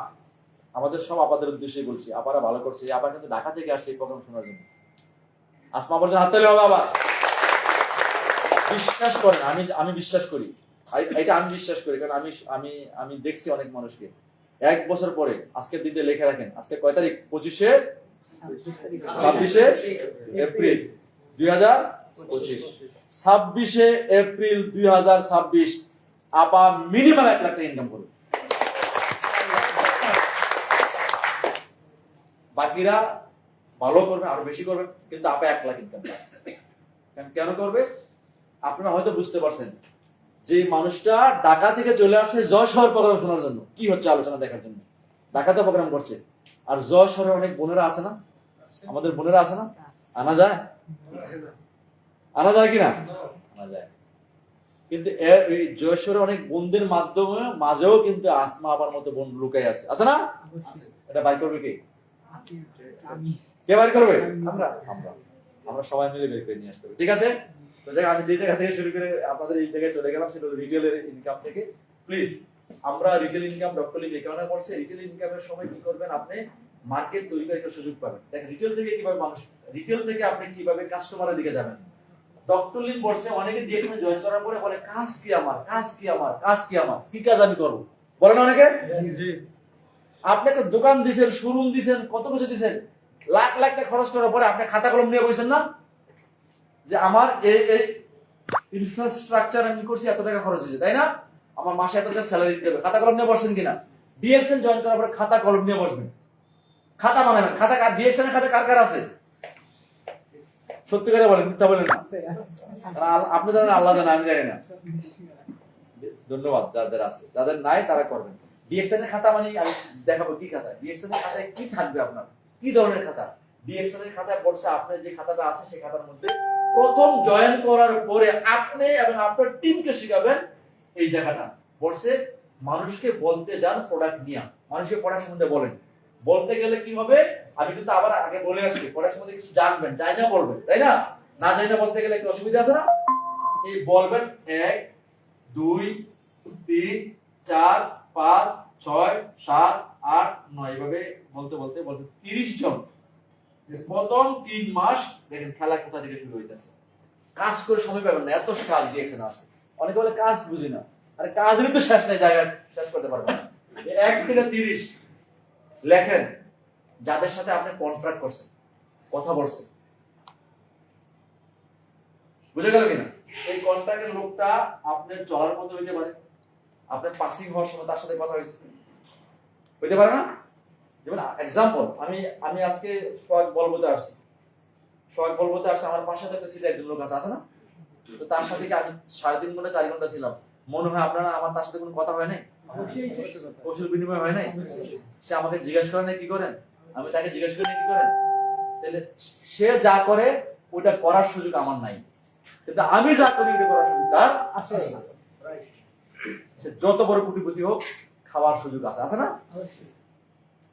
আমাদের সব আপাদের উদ্দেশ্যে বলছি, আপারা ভালো করছে। এই আপা কিন্তু ঢাকা থেকে আসছে এই প্রোগ্রাম শোনার জন্য। আসমা বলছেন হাত দিলে হবে। আবার বিশ্বাস করেন, আমি বিশ্বাস করি, এটা আমি বিশ্বাস করি, কারণ আমি দেখছি অনেক মানুষকে। 1 বছর পরে আজকের দিনটা লিখে রাখেন। আজকে কয় তারিখ? 26 এপ্রিল 2025। 26 এপ্রিল 2026 আপা মিনিমাম 1 লাখ টাকা ইনকাম করবে। বাকিরা ভালো করবে, আরো বেশি করবে, কিন্তু আপা 1 লাখ ইনকাম করবে। কেন করবে? আপনারা হয়তো বুঝতে পারছেন, যে মানুষটা ঢাকা থেকে চলে আসছে যশোর প্রোগ্রাম শোনার জন্য, কি হচ্ছে আলোচনা দেখার জন্য। ঢাকাতে প্রোগ্রাম করছে, আর যশোরে অনেক বোনেরা আছে না, আমাদের বোনেরা আছে না, আনা যায় কিনা? আনা যায়। কিন্তু এই যশোরে অনেক বোনদের মাঝেও কিন্তু আসমা আপার মতো বোন লুকাই আছে না? এটা বাইর করবে কে? কে বাইর করবে? আমরা সবাই মিলে বের করে নিয়ে আসতে হবে, ঠিক আছে? তো আমি যে জায়গা থেকে শুরু করে আপনাদের এই জায়গায় চলে গেলাম, সেটা হলো রিটেলের ইনকাম থেকে। প্লিজ, আমরা রিটেল ইনকাম ডক্টর লিগ এই কারণে করছে, রিটেল ইনকামের সময় কি করবেন, আপনি মার্কেট তৈরি করে একটা সুযোগ পাবেন। দেখেন রিটেল থেকে কিভাবে রিটেল থেকে আপনি কিভাবে কাস্টমারের দিকে যাবেন। ডক্টর লিগ বলছে, অনেকে ডিএক্সএমে জয়েন করার পরে বলে কাজ কি আমার, কি কাজ আমি করব, বলেন অনেকে। আপনি একটা দোকান দিছেন, শোরুম দিছেন, কত কিছু দিছেন, লাখ লাখ টাকা খরচ করার পরে আপনি খাতা কলম নিয়ে বসেন না, যে আমার এই ইনফ্রাস্ট্রাকচার আমি করছি, এত টাকা খরচ হয়েছে, তাই না? আমার মাসে এত টাকা স্যালারি দিতে হবে। খাতা কলম নিয়ে বসছেন কিনা? ডিএক্সএন জয়েন করার পরে খাতা কলম নিয়ে বসবেন, খাতা বানাবেন। খাতা ডিএক্সএন এর খাতা কার আছে? সত্যি করে বলেন, মিথ্যা বলেন না। আপনি জানেন, আল্লাহ জানেন, আমি জানি না। ধন্যবাদ যাদের আছে, যাদের নাই তারা করবেন। ডিএক্সএন এর খাতা মানে আমি দেখাবো কি খাতা। ডিএক্সএন এর খাতায় কি থাকবে, আপনার কি ধরনের খাতা? ডিএক্সএন এর খাতায় পড়ছে, আপনার যে খাতাটা আছে সেই খাতার মধ্যে প্রথম জয়েন করার পরে আপনি এবং আপনার টিমকে শিখাবেন এই জায়গাটা পড়ছে মানুষকে বলতে যান প্রোডাক্ট নিয়ে, মানুষকে প্রোডাক্ট সম্বন্ধে বলেন। বলতে গেলে কি হবে, আমি কিন্তু আবার আগে বলে আসছি, প্রোডাক্ট সম্বন্ধে কিছু জানবেন, যাই না বলবেন, তাই না? না যাই না বলতে গেলে কি অসুবিধা আছে না? এই বলবেন 1 2 3 4 5 6 7 8 9 এভাবে বলতে বলতে বলতে 30 জন। প্রথম 3 মাস দেখেন খেলা কোথা থেকে শুরু হইতেছে। কাজ করে সময় পাবেন না, এত কাজ দিয়েছেন আছে। অনেকে বলে কাজ বুঝি না, আরে কাজেরই তো শেষ নাই, জায়গায় শেষ করতে পারবেন না। 1 থেকে 30 লেখেন যাদের সাথে আপনি কন্ট্রাক্ট করছেন, কথা বলছেন। বুঝে গেল কিনা? এই কন্ট্রাক্টের লোকটা আপনার চলার মতো হইতে পারে, আপনার পাসিং হওয়ার সময় তার সাথে কথা হয়েছে, হইতে পারে না? যেমন এক্সাম্পল, আমি আজকে সোহাগ বলবতে আসছি, আমার পাশে একটা সিটে একজন লোক আছে না? তো তার সাথে কি আমি 3.5 ঘন্টা 4 ঘন্টা ছিলাম, মনে হয় আপনারা আমার তার সাথে কোনো কথা হয় নাই, কৌশল বিনিময় হয় নাই? সে আমাকে জিজ্ঞেস করে না কি করেন, আমি তাকে জিজ্ঞেস করি না কি করেন? তাহলে সে যা করে ওটা করার সুযোগ আমার নাই, কিন্তু আমি যা করি ওটা করার সুযোগ তার আছে। সে যত বড় কোটিপতি হোক, খাওয়ার সুযোগ আছে, আছে না?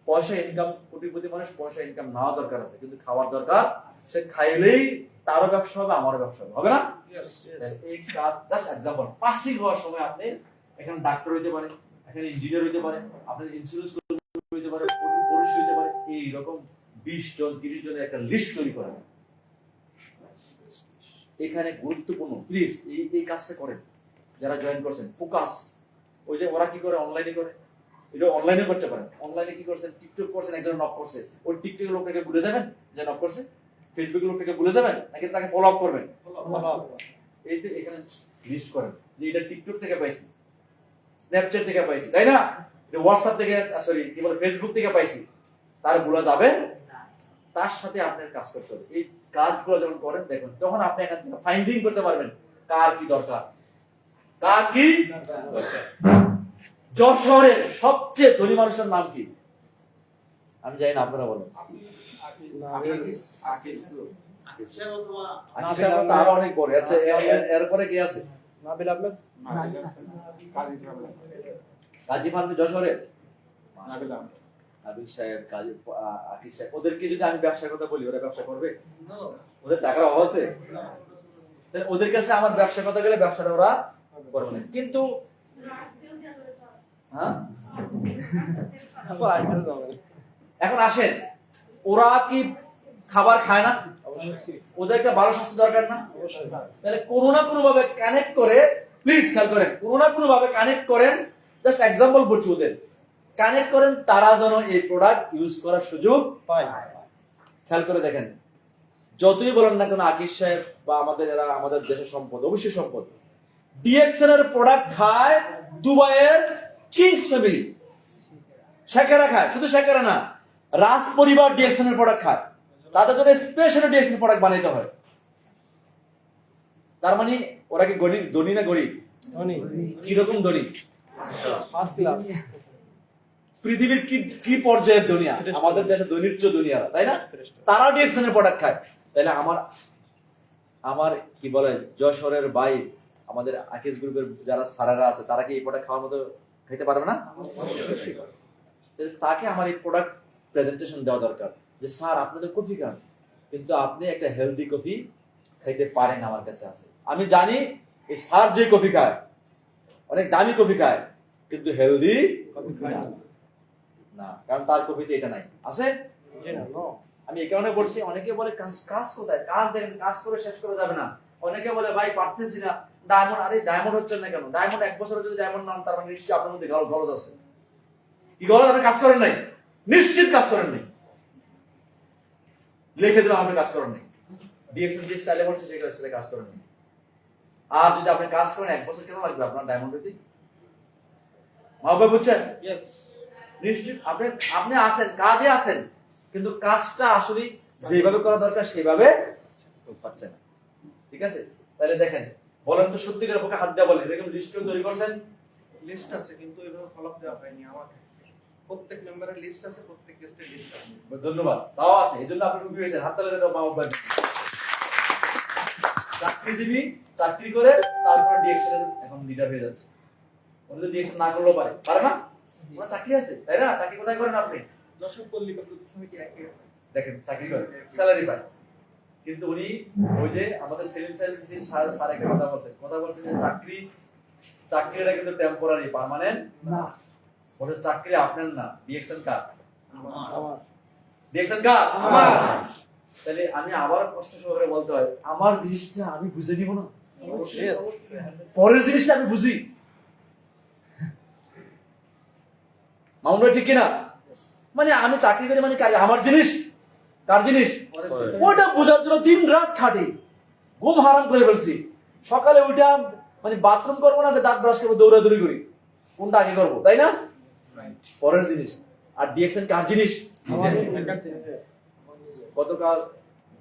পয়সা ইনকাম, কোটিপতি মানুষ পয়সা ইনকাম নেওয়া দরকার আছে, কিন্তু খাওয়ার দরকার। সে খাইলেই তারও ব্যবসা হবে, আমারও ব্যবসা হবে, হবে না? এই কাজ জাস্ট এক্সাম্পল। পাসিং হওয়ার সময় আপনি এখানে ডাক্তার হইতে পারে, এখানে ইঞ্জিনিয়ার হইতে পারে, আপনার ইন্স্যুরেন্স হইতে পারে, পুলিশ হইতে পারে, এইরকম 20 জন 30 জনের একটা লিস্ট তৈরি করেন। এখানে গুরুত্বপূর্ণ, প্লিজ এই কাজটা করেন যারা জয়েন করছেন। ফোকাস। ওই যে ওরা কি করে, অনলাইনে করে, এটা অনলাইনে করতে পারেন। অনলাইনে কি করছেন, টিকটক করছেন, একজন নক করছে, ওই টিকটকের লোকটাকে ভুলে যাবেন যে নক করছে, ফেসবুকের লোকটাকে ভুলে যাবেন, নাকি তাকে ফলো আপ করবেন? এই যে এখানে লিস্ট করেন যে এটা টিকটক থেকে পাইছি, স্ন্যাপচ্যাট থেকে পাইছি, তাই না? হোয়াটসঅ্যাপ থেকে, সরি কি বলে, ফেসবুক থেকে পাইছি, তার ভুলা যাবে? তার সাথে আপনার কাজ করতে হবে। এই কাজগুলো যখন করেন, দেখুন তখন আপনি এখান থেকে ফাইন্ডিং করতে পারবেন কার কি দরকার, কার কি দরকার। যশোরের সবচেয়ে ধনী মানুষের নাম কি? আমি জানি না, আপনারা বলেন। আরো অনেক বড়। আচ্ছা, এরপরে কি আছে? কাজী ফার্মি যশোরের আবির সাহেব, কাজী আকিব সাহেব, ওদেরকে যদি আমি ব্যবসার কথা বলি, ওরা ব্যবসা করবে? ওদের টাকার অভাব আছে? ওদের কাছে আমার ব্যবসার কথা গেলে ব্যবসাটা ওরা করবে না। কিন্তু হ্যাঁ, এখন আসেন, ওরা কি খাবার খায় না? ওদের একটা ভালো স্বাস্থ্য দরকার না? তাহলে কোনো না কোনো ভাবে কানেক্ট করে, প্লিজ খেয়াল করেন, কোনো না কোনো ভাবে কানেক্ট করেন। জাস্ট এক্সাম্পল বলছি, ওদের কানেক্ট করেন, তারা যেন এই প্রোডাক্ট ইউজ করার সুযোগ পায়। খেয়াল করে দেখেন, যতই বলেন না কেন আকিব সাহেব বা আমাদের, এরা আমাদের দেশের সম্পদ, অবশ্যই সম্পদ। ডিএক্সএন এর প্রোডাক্ট খায় দুবাইয়ের কিংস ফ্যামিলি, শেখেরা খায়, শুধু শেখেরা না, রাজ পরিবার ডিএক্সএন এর প্রোডাক্ট খায়। তাদের জন্য স্পেশাল ডিএক্সএন প্রোডাক্ট বানাইতে হয়। তার মানে ওরা কি গরিব, ধনী না গরিব? কি রকম ধনী? First class. পৃথিবীর কি পর্যায়ের দুনিয়া? আমাদের দেশে ধনীর চেয়ে দুনিয়া, তাই না? তারা ডিএক্সএন এর প্রোডাক্ট খায়। তাহলে আমার কি বলে, যশোরের ভাই, আমাদের আকিজ গ্রুপের যারা স্যারেরা আছে, তারা কি এই প্রোডাক্ট খাওয়ার মতো খেতে পারবে না? তাকে আমার এই প্রোডাক্ট প্রেজেন্টেশন দেওয়া দরকার যে স্যার আপনাদের কফি খান, কিন্তু আপনি একটা হেলদি কফি খাইতে পারেন, আমার কাছে আছে। আমি জানি এই স্যার যে কফি খায়, অনেক দামি কফি খায়, কিন্তু হেলদি কফি না, কারণ তার কফিতে এটা নাই, আছে? আমি এই কারণে বলছি, অনেকে বলে কাজ কোথায়? কাজ দেখেন, কাজ করে শেষ করা যাবে না। অনেকে বলে ভাই পারতেছি না, ডায়মন্ড, আরে ডায়মন্ড হচ্ছে না কেন? ডায়মন্ড 1 বছরে যদি ডায়মন্ড নাম, তার মানে নিশ্চয়ই আপনার মধ্যে গলদ আছে। কি গলদ? আপনি কাজ করেন নাই, নিশ্চিত কাজ করেন নাই। লিখে দিলাম আপনি কাজ করেন নাই, ডিএক্সএন যে স্টাইলে বলছে সেই স্টাইলে কাজ করেন নাই। আর যদি আপনি কাজ করেন 1 বছর কেন লাগবে আপনার ডায়মন্ড হতে? মাহবুব বুঝছেন? নিশ্চিত আপনি আছেন, কাজে আছেন, কিন্তু কাজটা আসলে যেভাবে করা দরকার সেভাবে পাচ্ছেন না। ঠিক আছে? তাহলে দেখেন, বলেন তো সত্যিকার পক্ষে হাত দেওয়া বলেন, এরকম লিস্ট কেউ তৈরি করছেন? লিস্ট আছে, কিন্তু এভাবে ফলো আপ দেওয়া হয়নি। আমার প্রত্যেক মেম্বারের লিস্ট আছে, প্রত্যেক গেস্টের লিস্ট আছে। ধন্যবাদ, তাও আছে, এই জন্য আপনি রুগী হয়েছেন। হাত তালে দেন মাহবুব ভাই। চাকরিজীবী, চাকরি করে তারপর ডিএক্সএল এখন লিডার হয়ে যাচ্ছে। উনি তো ডিএকশন না করলেও পারে, পারে না? ওনার চাকরি আছে, তাই না? চাকরি কোথায় করেন আপনি? যশোর পল্লী বিদ্যুৎ সমিতি একে দেখেন চাকরি করে, স্যালারি পায়। কিন্তু উনি ওই যে আমাদের সেলিম সার্ভিস স্যার একটা কথা বলছেন যে চাকরিটা কিন্তু টেম্পোরারি, পার্মানেন্ট না। ওটা চাকরি আপনার না, ডিএকশন কার? আমার। ডিএকশন কার? আমার। তাহলে আমি আবার কষ্ট সহকারে বলতে হয়, আমার জিনিসটা আমি বুঝে দিব না, পরের জিনিসটা আমি বুঝি। মামুন ভাই ঠিক কিনা? মানে আমি চাকরি করি মানে আমার জিনিস, কার জিনিস? ওটা বোঝার জন্য দিন রাত খাটি, ঘুম হারাম করে ফেলছি। সকালে ওইটা মানে বাথরুম করবো না, দাঁত ব্রাশ করবো, দৌড়াদৌড়ি করি, কোনটা আগে করবো, তাই না? পরের জিনিস। আর ডিএকশন কার জিনিস?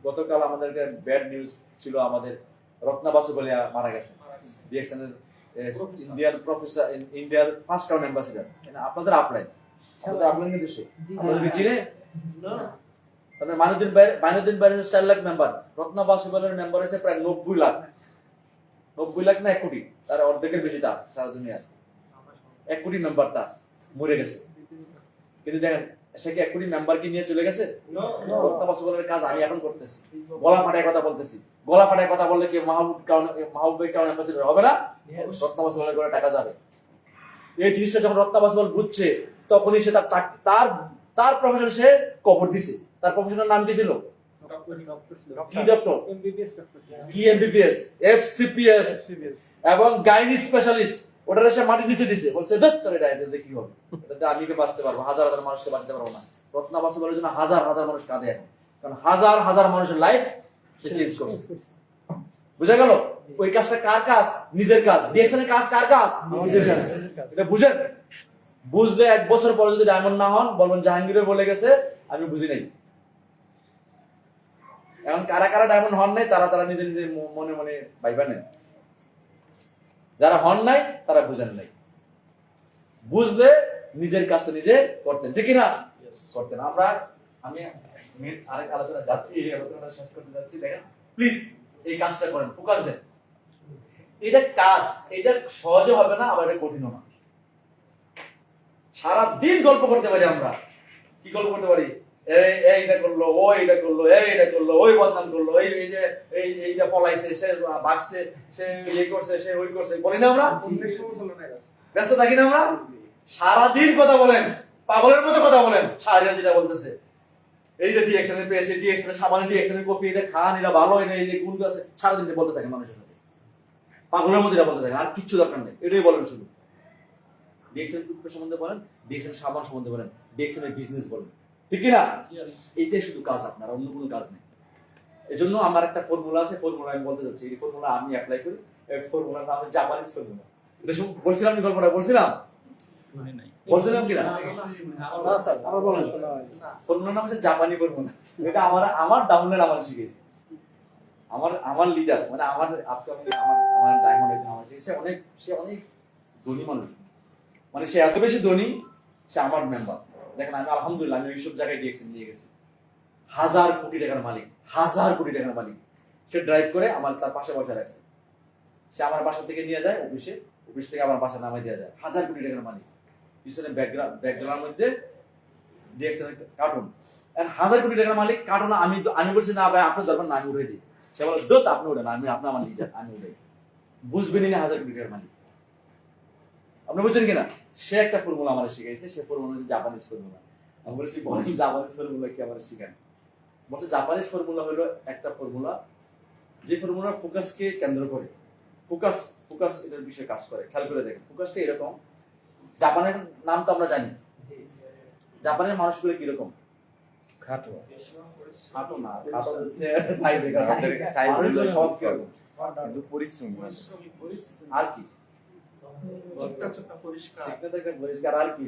গতকাল আমাদের ব্যাড নিউজ ছিল, আমাদের রত্না বাসু বলে মারা গেছে, ডিএকশনের ইন্ডিয়ার প্রফেসর, ইন্ডিয়ার ফার্স্ট টাউন অ্যাম্বাসিডার। আপনাদের আপলাইন, আমাদের আপলাইন কিন্তু সে আপনাদের চিনে না তারপরে মাইনুদ্দিন বাইরের 4 লাখ মেম্বার, রত্না বাসু বলের মেম্বার আছে প্রায় 90 লাখ না 1 কোটি, তার অর্ধেকের বেশি তার সারা দুনিয়ার 1 কোটি মেম্বার তার মরে গেছে। কিন্তু দেখেন সে কি 1 কোটি মেম্বারকে নিয়ে চলে গেছে? রত্না বাসু বলের কাজ আমি এখন করতেছি, গলা ফাটায় কথা বলতেছি। গলা ফাটায় কথা বললে কি মাহবুব কাউন অ্যাম্বাসিডর হবে না? রত্না বাসু বলের করে টাকা যাবে। এই জিনিসটা যখন রত্না বাসু বল বুঝছে, তখনই সে তার প্রফেশন সে কবর দিছে। তার প্রফেশনের নাম কি ছিল? কি ডক্টর? কি এমবিবিএস, এফসিপিএস এবং গাইনি স্পেশালিস্ট। ওটারে সে মাটি নিচে দিছে, বলছে দেখ তোর এটা কি হবে, এটাতে আমি কে বাঁচতে পারবো, হাজার হাজার মানুষকে বাঁচতে পারবো না। রত্না বাসু বলের জন্য হাজার হাজার মানুষ কাঁদে এখন, কারণ হাজার হাজার মানুষের লাইফ সে চেঞ্জ করছে। বুঝা গেল? ওই কাজটা কার কাজ? নিজের কাজ। ডিএকশনের কাজ কার কাজ? নিজের কাজ। এটা বুঝেন? বুঝলে 1 বছর পরে যদি ডায়মন্ড না হন, বলবেন জাহাঙ্গীর বলে গেছে আমি বুঝি নাই। এখন কারা কারা ডায়মন্ড হন নাই, তারা নিজে নিজে মনে মনে ভাইবা নেন। যারা হন নাই তারা বুঝেন নাই। বুঝলে নিজের কাজটা নিজে করতেন, ঠিক না? করতেন। আমি আরেক আলোচনা যাচ্ছি, এই আলোচনাটা শেষ করতে যাচ্ছি। দেখেন প্লিজ এই কাজটা করেন, ফোকাস দেন। এটা কাজ, এটা সহজে হবে না, আবার এটা কঠিনও না। সারা দিন গল্প করতে পারি আমরা। কি গল্প করতে পারি? এইটা করলো, ও এইটা করলো, এইটা করলো, ওই বদনাম করলো, এইটা পলাইছে, সে ভাগছে, সে এই করছে, সে ওই করছে, বলি না আমরা? ব্যস্ত থাকি না আমরা? সারাদিন কথা বলেন, পাগলের মতো কথা বলেন। শাহরিয়ার যেটা বলতেছে, এইটা ডিএকশনের পেয়েছে, ডিএকশনের সাবানে, ডিএকশনের কফি, এটা খান, এটা ভালো, এটা এই কোন আছে, সারাদিন বলতে থাকে মানুষের সাথে, পাগলের মতো এটা বলতে থাকে। আর কিচ্ছু দরকার নেই, এটাই বলেন শুধু। ডিএকশনের টুথপেস্ট সম্বন্ধে বলেন, ডিএকশনের সাবান সম্বন্ধে বলেন, ডিএকশনের বিজনেস বলেন, ঠিক না? এইটাই শুধু কাজ আপনার, অন্য কোনো কাজ নেই। এজন্য আমার একটা ফর্মুলা আছে, ফর্মুলা আমি বলতে যাচ্ছি। এই ফর্মুলা আমি অ্যাপ্লাই করি। এই ফর্মুলার নাম হচ্ছে জাপানিজ ফর্মুলা। এটা বলছিলাম, আমি গল্পটা বলছিলাম বলছিলাম কিনা? ফর্মুলার নাম হচ্ছে জাপানি ফর্মুলা। এটা আমার ডাউনের আমার শিখেছে, আমার লিডার, মানে আমার ডায়মন্ড একজন আমার শিখেছে। সে অনেক ধনী মানুষ, মানে সে এত বেশি ধনী, সে আমার মেম্বার। দেখেন আমি আলহামদুলিল্লাহ আমি ওইসব জায়গায় ডিএকশন নিয়ে গেছি। 1000 কোটি টাকার মালিক, 1000 কোটি টাকার মালিক। সে ড্রাইভ করে আমার তার পাশে বসে রাখছে। সে আমার বাসা থেকে নিয়ে যায় অফিসে, অফিস থেকে আমার বাসা নামাই দেওয়া যায়। 1000 কোটি টাকার মালিক, পিছনে ব্যাকগ্রাউন্ড মধ্যে ডিএকশনের কার্টুন। আর 1000 কোটি টাকার মালিক কার্টুন। আমি বলছি না ভাই আপনার দরকার না, আমি উঠে দিই। সে বলে দোত আপনি উঠেন, আপনি আমার লিডার, আমি উঠাই। বুঝবেনই না 1000 কোটি টাকার মালিক। আপনি বুঝছেন কিনা? সে একটা ফর্মুলা আমার শিখাইছে, সে ফর্মুলা হচ্ছে জাপানিজ ফর্মুলা। আমি বলছি বলেন জাপানিজ ফর্মুলা কি আমার শিখান? বলছে জাপানিজ ফর্মুলা হলো একটা ফর্মুলা, যে ফর্মুলা ফোকাসকে কেন্দ্র করে, ফোকাস এটার বিষয়ে কাজ করে। খেয়াল করে দেখেন, ফোকাসটা এরকম। জাপানের নাম তো আমরা জানি, জাপানের মানুষগুলো কিরকম? খাটো না, খাটো হচ্ছে সব কিরকম, পরিশ্রমী। আর কি? পরিষ্কার। আর কি?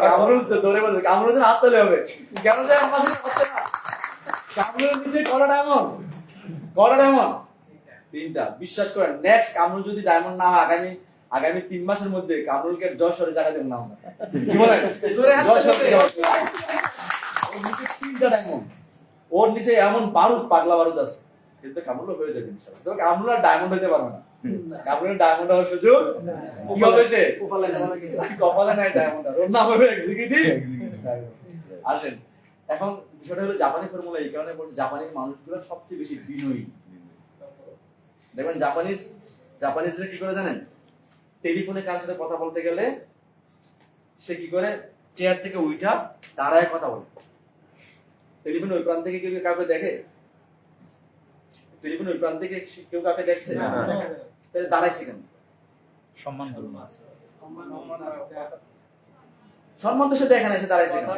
কামরুল ধরে বলছে, কামরুল হাত তোলে হবে কেন? যে আমার হচ্ছে না, কামরুল নিজে করা ডায়মন্ড, তিনটা। বিশ্বাস করেন, নেক্সট কামরুল যদি ডায়মন্ড না হয়, আগামী 3 মাসের মধ্যে কামরুলকে যশোরে জায়গা দেব না আমরা। কি বলেন? তিনটা ডায়মন্ড, ওর নিচে এমন বারুদ, পাগলা বারুদ আছে, কিন্তু কামরুল হয়ে যাবে ইনশাআল্লাহ। তবে কামরুল আর ডায়মন্ড হইতে পারবে না। কাপড়ের ডায়মন্ড হওয়ার সুযোগ কি হবে সে কপালে নাই ডায়মন্ড ওর নাম হবে এক্সিকিউটিভ। আসেন এখন বিষয়টা হলো জাপানি ফর্মুলা এই কারণে বলছি জাপানি মানুষগুলো সবচেয়ে বেশি বিনয়ী। দেখবেন জাপানিজরা কি করে জানেন, টেলিফোনে কার সাথে কথা বলতে গেলে সে কি করে চেয়ার থেকে উঠা দাঁড়ায় কথা বলে। টেলিফোন ওই প্রান্ত থেকে কেউ কাউকে দেখে, টেলিফোন ওই প্রান্ত থেকে কেউ কাউকে দেখছে তাহলে দাঁড়াইছে কেন? সম্মান করুন। সম্মান তো সে দেখে না, সে দাঁড়াইছে কেন?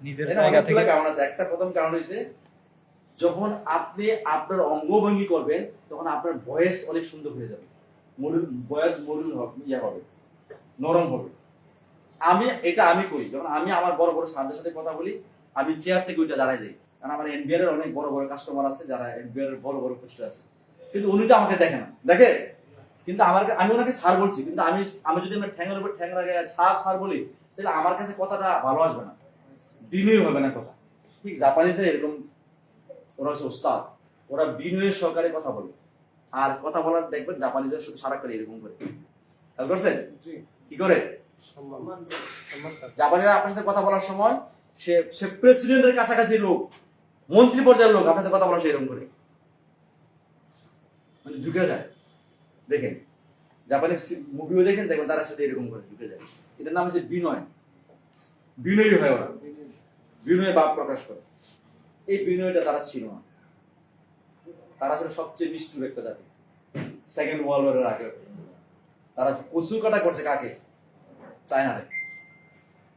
নিজের এর জায়গা অনেকগুলো থেকে কারণ আছে। একটা প্রথম কারণ হইছে যখন আপনি আপনার অঙ্গভঙ্গি করবেন তখন আপনার ভয়েস অনেক সুন্দর হয়ে যাবে, ভয়েস মরুল হবে, নরম হবে। আমি করি যখন আমি আমার বড় বড় স্যারদের সাথে কথা বলি, আমি চেয়ার থেকে উঠে দাঁড়ায় যাই, কারণ আমার এনবিআর এর অনেক বড় বড় কাস্টমার আছে যারা এনবিআর এর বড় বড় পোস্টে আছে, কিন্তু উনি তো আমাকে দেখে না, দেখে কিন্তু আমি ওনাকে স্যার বলছি, কিন্তু আমি যদি আমার ঠ্যাঙের উপর ঠ্যাং লাগে স্যার বলি তাহলে আমার কাছে কথাটা ভালো আসবে না, বিনয়ী হবে না কথা। ঠিক জাপানিজরা এরকম, ওরা হচ্ছে ওস্তাদ, ওরা বিনয়ের সহকারে কথা বলে। আর কথা বলার দেখবেন জাপানিজরা শুধু সারা করে এরকম করে, খেয়াল করছেন কি করে? জাপানিরা আপনার সাথে কথা বলার সময় সে প্রেসিডেন্টের কাছাকাছি লোক, মন্ত্রী পর্যায়ের লোক আপনার সাথে কথা বলা এরকম করে, মানে ঝুঁকে যায়। দেখেন জাপানি মুভিও দেখেন, দেখবেন তার সাথে এরকম করে ঝুঁকে যায়। এটার নাম হচ্ছে বিনয়, বিনয়ী হয় ওরা, বিনয় ভাব প্রকাশ করে। এই বিনয়টা তারা ছিল না, তারা ছিল সবচেয়ে নিষ্ঠুর একটা জাতি। সেকেন্ড ওয়ার্ল্ড ওয়ারের আগে তারা কচু কাটা করছে কাকে?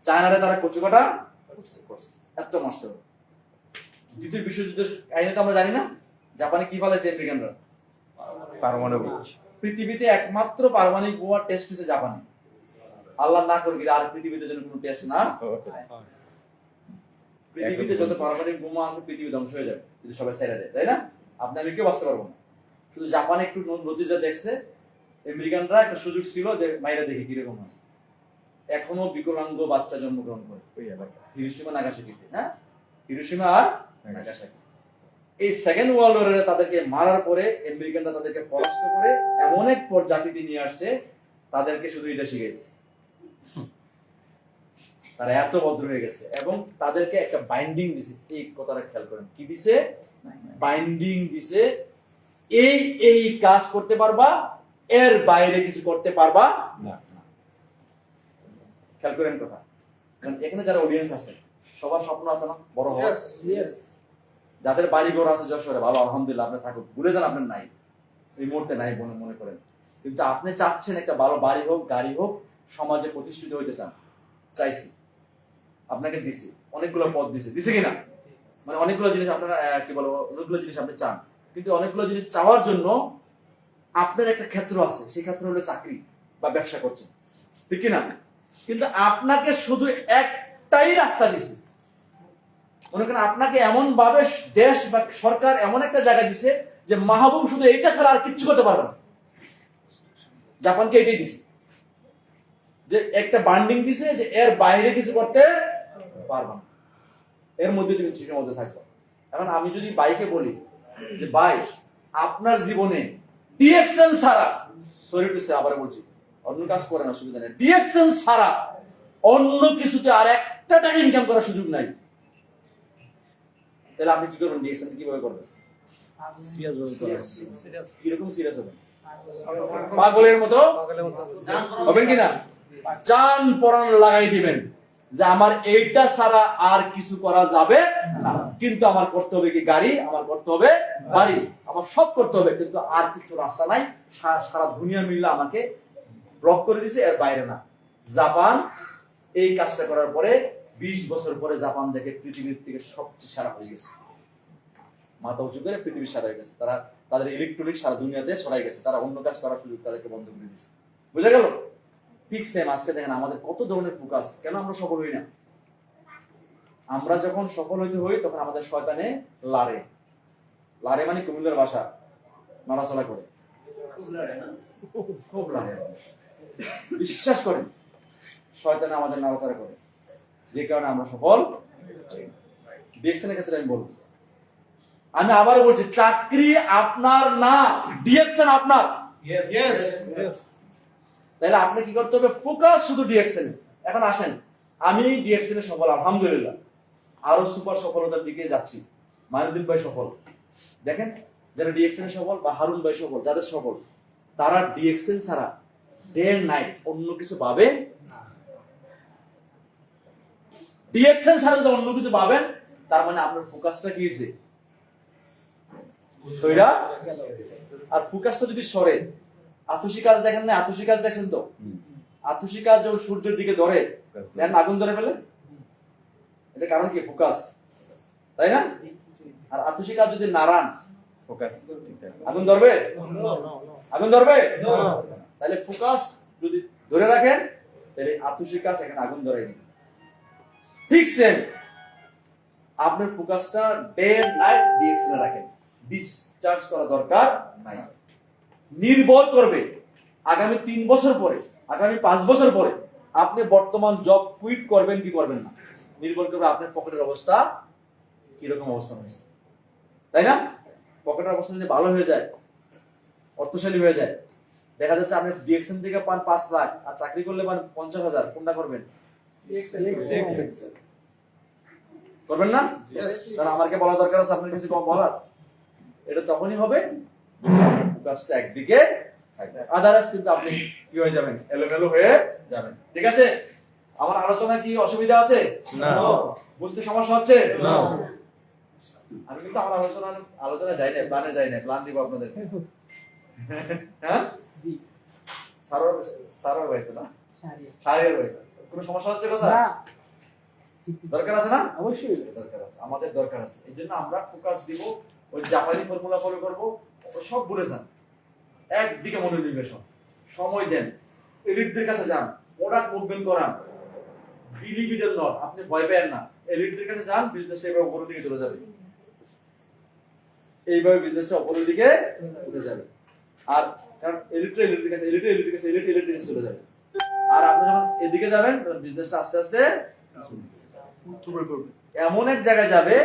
চায়নারে তারা কচু কাটা এত মারছে। দ্বিতীয় বিশ্বযুদ্ধের কাহিনী তো আমরা জানি না, জাপানে কি ফেলেছে আমেরিকানরা? পারমাণবিক। পৃথিবীতে একমাত্র পারমাণবিক বোমা টেস্ট হচ্ছে জাপানে। আল্লাহ না করুক আর পৃথিবীতে যেন কোনো টেস্ট না, পৃথিবীতে যত পারমাণবিক বোমা আছে পৃথিবী ধ্বংস হয়ে যাবে যদি সবাই ছেড়ে দেয়, তাই না? আপনি আমি কেউ বাঁচতে পারবো না। শুধু জাপানে একটু নতিজা দেখছে, আমেরিকানরা একটা সুযোগ ছিল যে মাইরা দেখে কিরকম হয়। এখনো বিকলাঙ্গ বাচ্চা জন্মগ্রহণ করে হিরোশিমা নাগাসাকিতে, হ্যাঁ, হিরোশিমা আর নাগাসাকি। এই সেকেন্ড ওয়ার্ল্ড ওয়ারে তাদেরকে মারার পরে আমেরিকানরা তাদেরকে পরাস্ত করে এমন এক জাতিতে নিয়ে আসছে, তাদেরকে শুধু এটা শিখেছে। তারা এত ভদ্র হয়ে গেছে এবং তাদেরকে একটা বাইন্ডিং দিছে। এই কথাটা খেয়াল করেন, কি দিছে? বাইন্ডিং দিছে। এই কাজ করতে পারবা, এর বাইরে কিছু করতে পারবা না। খেয়াল করেন কথা। এখানে যারা অডিয়েন্স আছে সবার স্বপ্ন আছে না বড় হওয়ার? যাদের বাড়ি ঘর আছে যশোরে, ভালো আলহামদুলিল্লাহ, আপনি থাকুক, ভুলে যান আপনার নাই, এই মুহূর্তে নাই মনে করেন, কিন্তু আপনি চাচ্ছেন একটা ভালো বাড়ি হোক, গাড়ি হোক, সমাজে প্রতিষ্ঠিত হইতে চান, চাইছি, আপনাকে দিছি, অনেকগুলো পদ দিছে কিনা? মানে অনেকগুলো জিনিস আপনারা কি বলবো, অনেকগুলো জিনিস আপনি চান, কিন্তু অনেকগুলো জিনিস চাওয়ার জন্য আপনার একটা ক্ষেত্র আছে, সেই ক্ষেত্র হলো চাকরি বা ব্যবসা করছেন, ঠিক কিনা? কিন্তু আপনাকে শুধু একটাই রাস্তা দিছে, মনে করেন আপনাকে এমন ভাবে দেশ বা সরকার এমন একটা জায়গায় দিছে যে মাহবুব শুধু এইটা ছাড়া আর কিচ্ছু করতে পারবে না। জাপানকে এটাই দিছে যে একটা বান্ডিং দিছে যে এর বাইরে কিছু করতে পারবে না, এর মধ্যে তুমি সীমার মধ্যে থাকবে। এখন আমি যদি বাইকে বলি যে ভাই আপনার জীবনে ডিএকশন ছাড়া, সরি টু সে আবার বলছি, অন্য কাজ করে না, সুবিধা নেই, ডিএকশন ছাড়া অন্য কিছুতে আর একটা টাকা ইনকাম করার সুযোগ নাই, তাহলে আপনি কি করবেন? ডিএকশন কিভাবে করবেন? কিরকম সিরিয়াস হবেন? পাগলের মতো হবেন কিনা? জান পরাণ লাগাই দিবেন যে আমার এইটা ছাড়া আর কিছু করা যাবে না, কিন্তু আমার করতে হবে কি গাড়ি, আমার করতে হবে বাড়ি, আমার সব করতে হবে, কিন্তু আর কিছু রাস্তা নাই, সারা দুনিয়া মিললে আমাকে ব্লক করে দিছে, এর বাইরে না। জাপান এই কাজটা করার পরে 20 বছর পরে জাপান দেখে পৃথিবীর থেকে সবচেয়ে সেরা হয়ে গেছে, মাথা উঁচু করে পৃথিবীর সেরা হয়ে গেছে, তারা তাদের ইলেকট্রনিক সারা দুনিয়াতে ছড়াই গেছে, তারা অন্য কাজ করার সুযোগ তাদেরকে বন্ধ করে দিয়েছে। বুঝা গেল? ঠিক সেম আজকে দেখেন আমাদের কত ধরনের ফোকাস, কেন আমরা সফল হই না? আমরা যখন সফল হইতে হই তখন আমাদের শয়তানে লারে, লারে মানে কুমিল্লার ভাষা, নড়াচড়া করে, খুব লারে, বিশ্বাস করেন শয়তানে আমাদের নড়াচড়া করে, যে কারণে আমরা সফল। ডিএকশনের ক্ষেত্রে আমি বলবো আমি আবারও বলছি, চাকরি আপনার না, ডিরেকশন আপনার। Yes. তাহলে আপনি কি করতে হবে? ফোকাস শুধু ডিরেকশনে। এখন আসেন, আমি ডিরেকশনে সফল, আলহামদুলিল্লাহ, আরো সুপার সফলতার দিকে যাচ্ছি। মাইনুদ্দিন ভাই সফল, দেখেন যারা ডিরেকশনে সফল বা হারুন ভাই সফল, যাদের সফল, তারা ডিরেকশন ছাড়া ডে এন্ড নাইট অন্য কিছু পাবে। ডিরেকশন ছাড়া যদি অন্য কিছু পাবেন, তার মানে আপনার ফোকাসটা কি হয়েছে? সইরা। আর ফোকাসটা যদি সরে, আতসী কাজ দেখেন না? আতসী কাজ দেখছেন তো? আতসী কাজ যখন সূর্যের দিকে ধরে, দেখেন আগুন ধরে ফেলে। এটা কারণ কি? ফোকাস, তাই না? আর আতসী কাজ যদি নাড়ান, ফোকাস আগুন ধরবে? আগুন ধরবে? তাহলে ফোকাস যদি ধরে রাখেন, তাহলে আতসী কাজ এখানে আগুন ধরেনি। ঠিক সেম, আপনার ফোকাসটা ডে এন্ড নাইট ডিরেকশনে রাখেন, ডিসচার্জ করা দরকার নাই। নির্ভর করবে আগামী 3 বছর পরে, আগামী 5 বছর পরে আপনি বর্তমান জব কুইট করবেন কি করবেন না, নির্ভর করবে আপনার পকেটের অবস্থা কিরকম অবস্থা হয়েছে, তাই না? পকেটের অবস্থা যদি ভালো হয়ে যায়, অর্থশালী হয়ে যায়, দেখা যাচ্ছে আপনি ডিরেকশন থেকে পান 5 লাখ আর চাকরি করলে পান 50,000, কোনটা করবেন? করবেন না? কারণ আমাকে বলা দরকার আছে, আপনার কিছু কম বলার। এটা তখনই হবে ফোকাসটা একদিকে থাকবে, আদারস কিন্তু আপনি কি হয়ে যাবেন? এলোমেলো হয়ে যাবেন। ঠিক আছে? আমার আলোচনা কি অসুবিধা আছে? না। বুঝতে সমস্যা হচ্ছে? না। আমি কিন্তু আমার আলোচনা যাই না, প্ল্যানে যাই না, প্ল্যান দিব আপনাদের। হ্যাঁ, সারার ভাই তো না, সারের ভাই, কোনো সমস্যা হচ্ছে কথা? দরকার আছে না? অবশ্যই দরকার আছে, আমাদের দরকার আছে। এই জন্য আমরা ফোকাস দিব, ওই জাপানি ফর্মুলা ফলো করবো, সব ভুলে যান, একদিকে মনোনিবেশন, সময় দেন, এলিটদের কাছে যান, প্রোডাক্ট মুভমেন্ট করান, বিলিভ ইট অর নট, আপনি ভয় পেয়েন না, এলিটদের কাছে যান, বিজনেসটা এভাবে উপরের দিকে চলে যাবে, এইভাবে বিজনেসটা উপরের দিকে উঠে যাবে। আর কারণ এলিটের কাছে, এলিটের কাছে, এলিটের কাছে চলে যাবে। আর আপনি যখন এদিকে যাবেন, তখন বিজনেসটা আস্তে আস্তে এমন এক জায়গায় যাবে,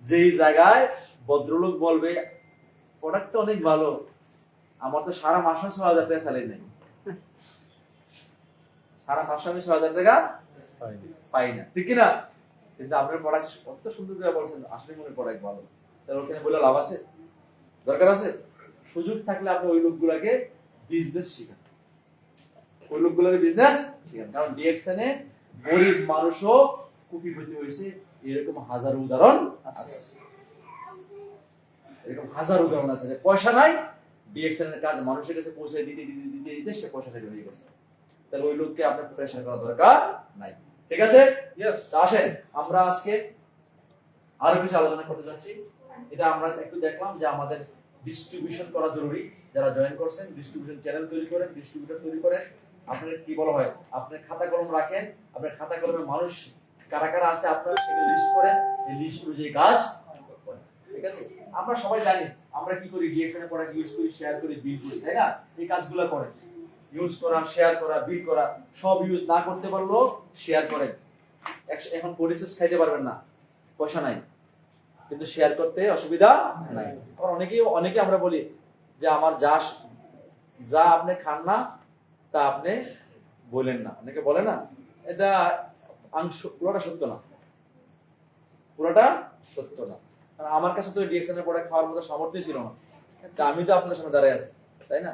যেই জায়গায় ভদ্রলোক বলবে প্রোডাক্ট তো অনেক ভালো, আমার তো সারা মাসে 6,000 টাকা স্যালারি নেই, সারা মাসে আমি 6,000 টাকা পাই না, ঠিক না? কিন্তু আপনার প্রোডাক্ট কত সুন্দর করে বলছেন, আসলে মনে প্রোডাক্ট ভালো, তাহলে ওখানে বলে লাভ আছে? দরকার আছে? সুযোগ থাকলে আপনি ওই লোকগুলাকে বিজনেস শিখান, ওই লোকগুলোর বিজনেস শিখান। কারণ ডিরেকশনে গরিব মানুষও কোটিপতি হয়েছে, এরকম হাজারো উদাহরণ আছে। এরকম হাজার উদাহরণ আছে যে পয়সা নাই, ডিরেকশনের কাজ মানুষের কাছে পৌঁছে দিতে দিতে দিতে দিতে সে পয়সাশালী হয়ে গেছে। তাহলে ওই লোককে আপনার প্রেশার করা দরকার নাই। ঠিক আছে? Yes. তো আসেন আমরা আজকে আরো কিছু আলোচনা করতে যাচ্ছি। এটা আমরা একটু দেখলাম যে আমাদের ডিস্ট্রিবিউশন করা জরুরি। যারা জয়েন করছেন, ডিস্ট্রিবিউশন চ্যানেল তৈরি করেন, ডিস্ট্রিবিউটর তৈরি করেন। আপনার কি বলা হয়, আপনার খাতা কলম রাখেন, আপনার খাতা কলমে মানুষ কারা কারা আছে আপনার সেটা লিস্ট করেন, এই লিস্ট অনুযায়ী কাজ করেন। ঠিক আছে? আমরা সবাই জানি আমরা কি করি, ডিরেকশনে প্রোডাক্ট ইউজ করি, শেয়ার করি, বিল করি, তাই না? এই কাজগুলো করেন, ইউজ করা, শেয়ার করা, বিল করা, সব ইউজ না করতে পারলেও শেয়ার করেন। এখন পরিসেস খাইতে পারবেন না, পয়সা নাই, কিন্তু শেয়ার করতে অসুবিধা নাই। আবার অনেকে আমরা বলি যে আমার যা আপনি খান না তা আপনি বলেন না, অনেকে বলে না, এটা পুরোটা সত্য না, পুরোটা সত্য না। কারণ আমার কাছে তো ডিরেকশনের প্রোডাক্ট খাওয়ার মতো সামর্থ্য ছিল না, আমি তো আপনাদের সামনে দাঁড়ায় আছি, তাই না?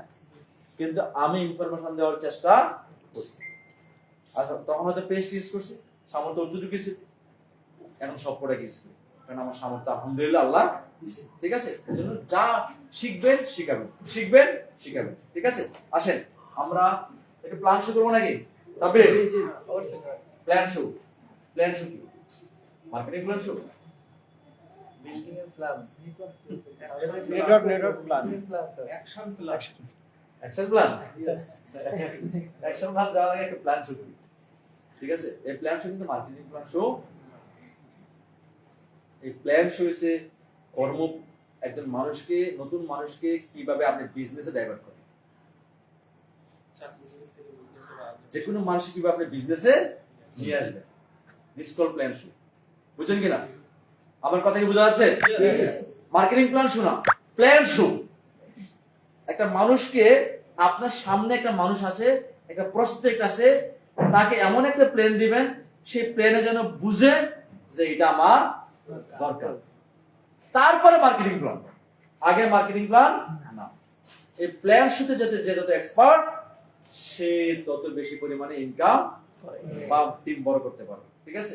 কিন্তু আমি ইনফরমেশন দেওয়ার চেষ্টা করছি। আচ্ছা, তখন হয়তো পেস্ট ইউজ করছি, সামর্থ্য উদ্যোগ ছিল, এখন সব প্রোডাক্ট ইউজ করি, কারণ আমার সামর্থ্য আলহামদুলিল্লাহ আল্লাহ দিয়েছে। ঠিক আছে? এই জন্য যা শিখবেন শিখাবেন, শিখবেন শিখাবেন। ঠিক আছে? আসেন আমরা একটু প্ল্যান শুরু করবো নাকি? তবে প্ল্যান শুরু কি? মার্কেটিং প্ল্যান শুরু, বিল্ডিং এর plan, network plan, Action plan. Action plan. Action plan যাওয়ার আগে একটা প্ল্যান শুরু করি। ঠিক আছে? এই প্ল্যান শুরু কিন্তু মার্কেটিং প্ল্যান শুরু। এই প্ল্যান শো হচ্ছে একজন মানুষকে, নতুন মানুষকে কিভাবে আপনি বিজনেসে ডাইভার্ট করেন, যে কোনো মানুষ কিভাবে আপনি বিজনেসে নিয়ে আসবেন, দিস কল প্ল্যান শো। বুঝছেন কিনা? আমার কথা কি বোঝা যাচ্ছে? মার্কেটিং প্ল্যান শোনা, প্ল্যান শো। একটা মানুষকে, আপনার সামনে একটা মানুষ আছে, একটা প্রসপেক্ট আছে, তাকে এমন একটা প্ল্যান দিবেন, সেই প্ল্যানে যেন বুঝে যে এটা আমার দরকার। তারপরে মার্কেটিং প্ল্যান, আগে মার্কেটিং প্ল্যান না। এই প্ল্যান শুতে যে যত এক্সপার্ট, সে তত বেশি পরিমাণে ইনকাম বা টিম বড় করতে পারবে। ঠিক আছে,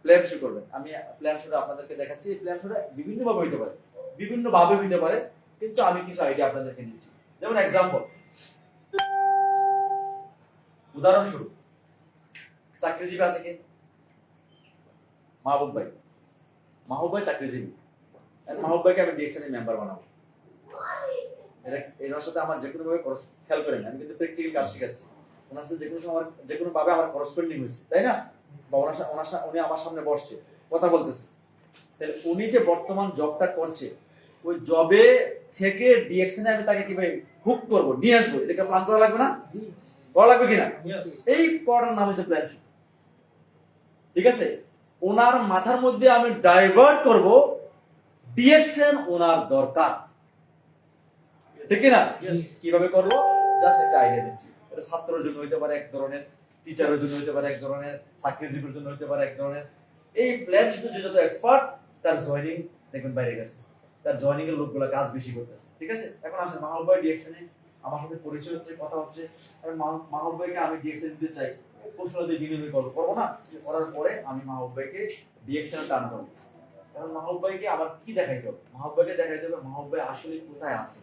প্ল্যান শো করবেন। আমি প্ল্যান শোটা আপনাদেরকে দেখাচ্ছি। এই প্ল্যান শোটা বিভিন্ন ভাবে হইতে পারে, বিভিন্ন ভাবে হইতে পারে, কিন্তু আমি কিছু আইডিয়া আপনাদেরকে দিচ্ছি। যেমন এক্সাম্পল, উদাহরণস্বরূপ, চাকরিজীবী আছে কি? মাহবুব ভাই, মাহবুব ভাই চাকরিজীবী। মাহবুব ভাইকে আমি ডিএক্সএন এর মেম্বার বানাবো। এর সাথে আমার যে কোনো ভাবে খেয়াল করেন, আমি কিন্তু প্র্যাকটিক্যাল কাজ শেখাচ্ছি। ওনার সাথে যে কোনো ভাবে আমার করসপেন্ডিং হয়েছে, তাই না? বা উনি আমার সামনে বসছে, কথা বলতেছে, তাহলে উনি যে বর্তমান জবটা করছে, ওই জবে থেকে ডিএক্সএন আমি তাকে কিভাবে হুক করবো, নিয়ে আসবো, এটাকে প্ল্যান করা লাগবে না? করা লাগবে কিনা? এই করার নাম হচ্ছে প্ল্যান। ঠিক আছে, ওনার মাথার মধ্যে আমি ডাইভার্ট করব ডিএক্সএন ওনার দরকার, ঠিক না? কিভাবে করবো জাস্ট একটা আইডিয়া দিচ্ছি। এটা ছাত্রের জন্য হইতে পারে এক ধরনের, টিচারের জন্য হইতে পারে এক ধরনের, চাকরিজীবীর জন্য হইতে পারে এক ধরনের। এই প্ল্যান শুধু যে যত এক্সপার্ট, তার জয়েনিং দেখবেন বাইরে গেছে, তার জয়েনিং এর লোকগুলো কাজ বেশি করতেছে। ঠিক আছে, এখন আসেন মাহবুব ভাই ডিএক্সএন এ আমার সাথে পরিচয় হচ্ছে, কথা হচ্ছে। আমি মাহবুব ভাইকে আমি ডিএক্সএন দিতে চাই, কৌশলতে বিনিময় করবো না? করার পরে আমি মাহবুব ভাইকে ডিএক্সএন টার্ন করবো। এখন মাহবুব ভাইকে আমার কি দেখাইতে হবে? মাহবুব ভাইকে দেখাইতে হবে মাহবুব ভাই আসলে কোথায় আছে।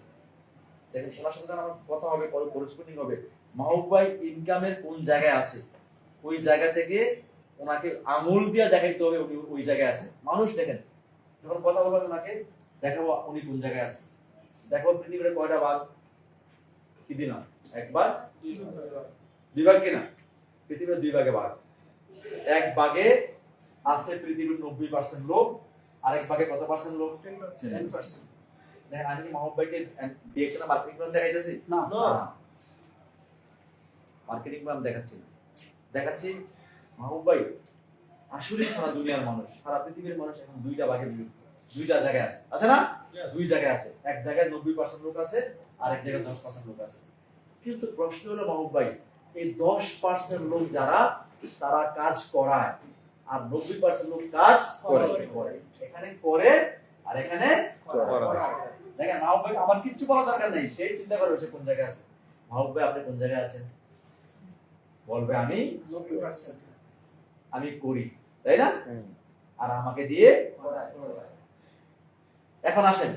দেখেন, ওনার সাথে আমার কথা হবে, করেসপন্ডিং হবে, মাহবুব ভাই ইনকামের কোন জায়গায় আছে, ওই জায়গা থেকে ওনাকে আঙুল দিয়ে দেখাইতে হবে উনি ওই জায়গায় আছে। মানুষ দেখেন, যখন কথা বলবেন ওনাকে দেখাবো উনি কোন জায়গায় আছে। দেখো পৃথিবীর কয়টা ভাগ? কি দিলাম? একবার, দুই ভাগ কিনা? পৃথিবীর দুই ভাগে ভাগ। এক ভাগে আছে পৃথিবীর 90% লোক, আরেক ভাগে কত পার্সেন্ট লোক? 10%। দেখেন, আমি কি মাহবুব ভাইকে ডিএক্সএন মার্কেটিং প্ল্যান দেখাইতেছি? না, মার্কেটিং প্ল্যান দেখাচ্ছি না, দেখাচ্ছি মাহবুব ভাই আসলে সারা দুনিয়ার মানুষ, সারা পৃথিবীর মানুষ এখন দুইটা ভাগে বিভক্ত, দুইটা জায়গায় আছে, আছে না? দুই জায়গায় আছে। এক জায়গায় 90% লোক আছে, আরেক জায়গায় 10% লোক আছে। কিন্তু প্রশ্ন হলো মাহবুব ভাই, এই 10% লোক যারা, তারা কাজ করায়, আর 90% লোক কাজ করে। এখানে করে আর এখানে করায়। দেখেন মাহবুব ভাই আমার কিচ্ছু বলা দরকার নেই, সেই চিন্তা করবে সে কোন জায়গায় আছে। মাহবুব ভাই আপনি কোন জায়গায় আছেন? বলবে আমি 90% আমি করি, তাই না? আর আমাকে দিয়ে। এখন আসেন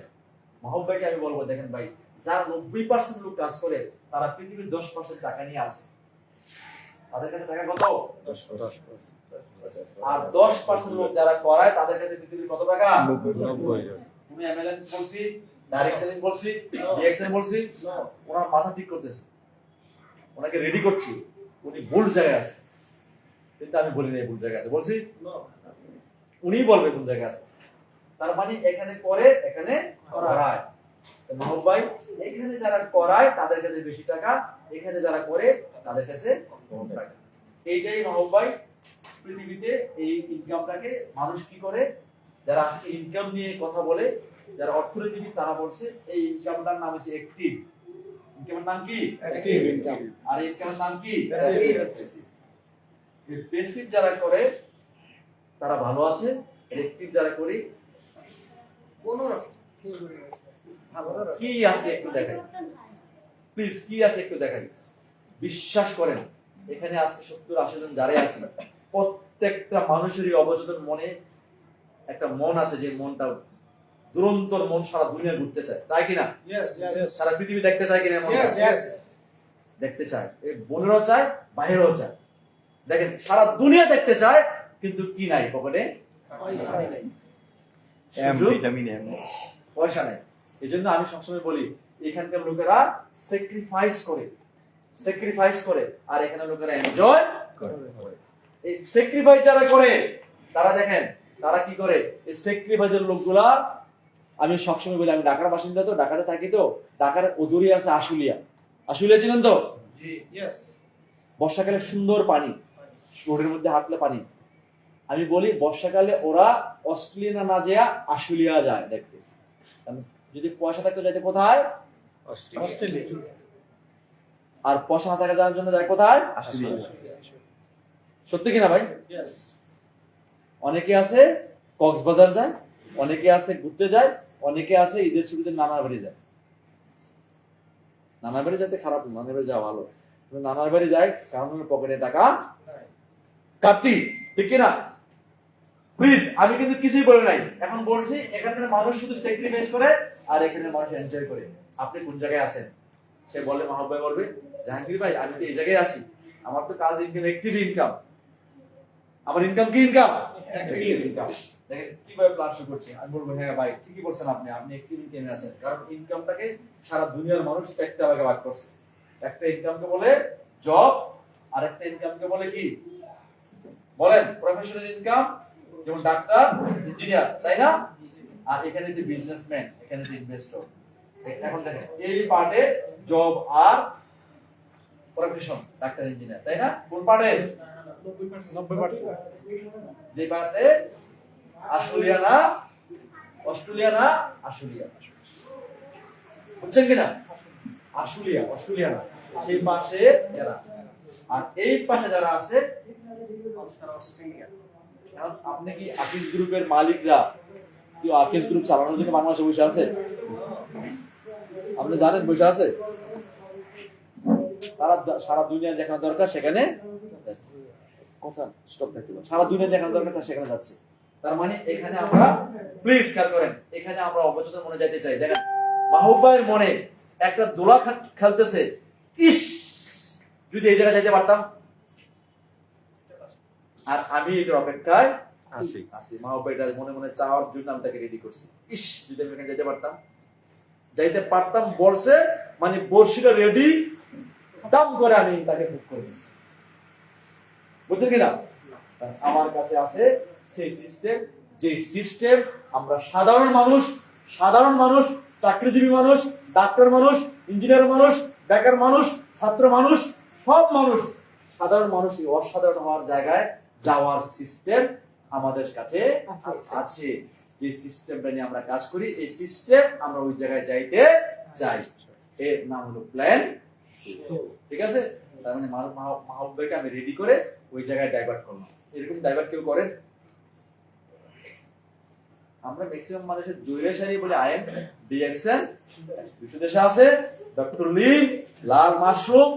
মাহবুব ভাইকে আমি বলবো, দেখেন ভাই, যারা 90% লোক কাজ করে, তারা পৃথিবীর 10% টাকা নিয়ে আসে। তাদের কাছে টাকা কত? 10%। আর 10% লোক যারা করায়, তাদের কাছে পৃথিবীর কত টাকা? 90। তুমি এমএলএন বলছি, ডাইরেক্ট সেলিং বলছি, ডিএক্সএন বলছি, ওনার মাথা ঠিক করতেছে, ওনাকে রেডি করছি, উনি ভুল জায়গায় আছে। কিন্তু আমি বলি না ভুল জায়গায় আছে, বলছি উনি বলবে কোন জায়গায় আছে। তার মানে এখানে করে, এখানে করায়। মাহবুব ভাই এখানে যারা করায় তাদের কাছে বেশি টাকা, এখানে যারা করে তাদের কাছে কম টাকা। এইটাই মাহবুব ভাই পৃথিবীতে এই ইনকামটাকে মানুষ কি করে, যারা আজকে ইনকাম নিয়ে কথা বলে, যারা অর্থনীতিবিদ, তারা বলছে এই ইনকামটার নাম হচ্ছে অ্যাক্টিভ ইনকামের নাম কি? Active income. আর ইনকামের নাম কি? প্যাসিভ। এই প্যাসিভ যারা করে তারা ভালো আছে, অ্যাক্টিভ যারা করি কোন কি আছে একটু দেখাই প্লিজ, কি আছে একটু দেখাই। বিশ্বাস করেন, এখানে আজকে 70-80 জন যারা আছেন, প্রত্যেকটা মানুষেরই অবচেতন মনে একটা মন আছে, যে মনটা দুরন্তর মন, সারা দুনিয়া ঘুরতে চায়, চায় কিনা? সারা পৃথিবী দেখতে চায় কিনা? মন দেখতে চায়, এই বোনেরাও চায়, বাইরেও চায়। দেখেন সারা দুনিয়া দেখতে চায়, কিন্তু কি নাই পকেটে? পয়সা নাই। এই জন্য আমি সবসময় বলি, এখানকার লোকেরা স্যাক্রিফাইস করে, আর এখানে লোকেরা এনজয় করে। এই স্যাক্রিফাইস যারা করে, তারা দেখেন তারা কি করে, এই স্যাক্রিফাইসের লোকগুলা, আমি সবসময় বলি, আমি ঢাকার বাসিন্দা, তো ঢাকাতে থাকি, তো ঢাকার অদূরে আছে আশুলিয়া। আশুলিয়া চিনেন তো? বর্ষাকালে সুন্দর পানি, রোডের মধ্যে হাঁটলে পানি। আমি বলি বর্ষাকালে ওরা অস্ট্রেলিয়া না যেয়া আশুলিয়া যায় দেখতে। কারণ যদি পয়সা থাকতো যাইতে কোথায়? আর পয়সা না থাকা যাওয়ার জন্য যায় কোথায়? সত্যি কিনা ভাই? Yes. অনেকে আছে কক্সবাজার যায়, অনেকে আছে ঘুরতে যায়, অনেকে আছে ঈদের ছুটিতে নানার বাড়ি যায়। নানার বাড়ি যেতে খারাপ না, নানার বাড়ি যাওয়া ভালো, কিন্তু নানার বাড়ি যায় কারণ পকেটে টাকা কাটতি, ঠিক কিনা? প্লিজ, আমি কিন্তু কিছুই বলে নাই, এখন বলছি এখানকার মানুষ শুধু স্যাক্রিফাইস করে আর এখানে মানুষ এনজয় করে। আপনি কোন জায়গায় আছেন? সে বলে, মাহবুব ভাই বলবে, জাহাঙ্গীর ভাই আমি তো এই জায়গায় আছি, আমার তো কাজ ইনকাম, অ্যাক্টিভ ইনকাম। আমার ইনকাম কি ইনকাম? Active income. দেখেন কিভাবে প্ল্যান শুরু করছি। আমি বলবো হ্যাঁ ভাই ঠিকই বলছেন আপনি অ্যাক্টিভ ইনকামে আছেন, কারণ ইনকামটাকে সারা দুনিয়ার মানুষ চারটা ভাগে ভাগ করছে। একটা ইনকামকে বলে জব, আর একটা ইনকামকে বলে কি বলেন? প্রফেশনাল ইনকাম, যেমন ডাক্তার, ইঞ্জিনিয়ার, তাই না? আর এখানে যে বিজনেসম্যান, এখানে যে ইনভেস্টর। এখন দেখেন এই পার্টে জব আর প্রফেশন, ডাক্তার, ইঞ্জিনিয়ার, তাই না? কোন পার্টে? 90%. যে পার্টে আশুলিয়া না অস্ট্রেলিয়া না আশুলিয়া, বুঝছেন কিনা? আশুলিয়া, অস্ট্রেলিয়া না, সেই পাশে এরা। আর এই পাশে যারা আছে অস্ট্রেলিয়া। এখন আপনি কি আকিজ গ্রুপের মালিকরা কি আকিজ গ্রুপ চালানোর জন্য বাংলাদেশে বসে আছে? আপনি জানেন বসে আছে? তারা সারা দুনিয়া যেখানে দরকার সেখানে যাচ্ছে। কথা স্টপ থাকতে পারে, সারা দুনিয়া যেখানে দরকার সেখানে যাচ্ছে। তার মানে এখানে আমরা, প্লিজ খেয়াল করেন, এখানে আমরা অবচেতন মনে যাইতে চাই। দেখেন মাহবুব ভাইয়ের মনে একটা দোলা খেলতেছে, ইস যদি এই জায়গায় যাইতে পারতাম। আর আমি এটার অপেক্ষায় আছি। মাহবুব ভাই এটার মনে মনে চাওয়ার জন্য আমি তাকে রেডি করছি। ইস যদি আমি এখানে যাইতে পারতাম বলছে, মানে বর্ষিটা রেডি, দাম করে আমি তাকে বুক করে দিচ্ছি। বুঝছেন কিনা? আমার কাছে আছে সেই সিস্টেম, যে সিস্টেম আমরা সাধারণ মানুষ, চাকরিজীবী মানুষ, ডাক্তার মানুষ, ইঞ্জিনিয়ার মানুষ, বেকার মানুষ, ছাত্র মানুষ, সব মানুষ, সাধারণ মানুষই অসাধারণ হওয়ার জায়গায় যাওয়ার সিস্টেম আমাদের কাছে আছে। যে সিস্টেমটা নিয়ে আমরা কাজ করি, এই সিস্টেম আমরা ওই জায়গায় যাইতে চাই। এর নাম হলো প্ল্যান। ঠিক আছে? তার মানে মাহবুব ভাইকে আমি রেডি করে ওই জায়গায় ডাইভার্ট করলাম। এরকম ডাইভার্ট কেউ করেন? আমরা ম্যাক্সিমাম মানুষের দৈরে সারি বলে আয়েন ডিএক্সএন, বিশ্ব দেশে আছে ডক্টর লিম, লাল মাশরুম,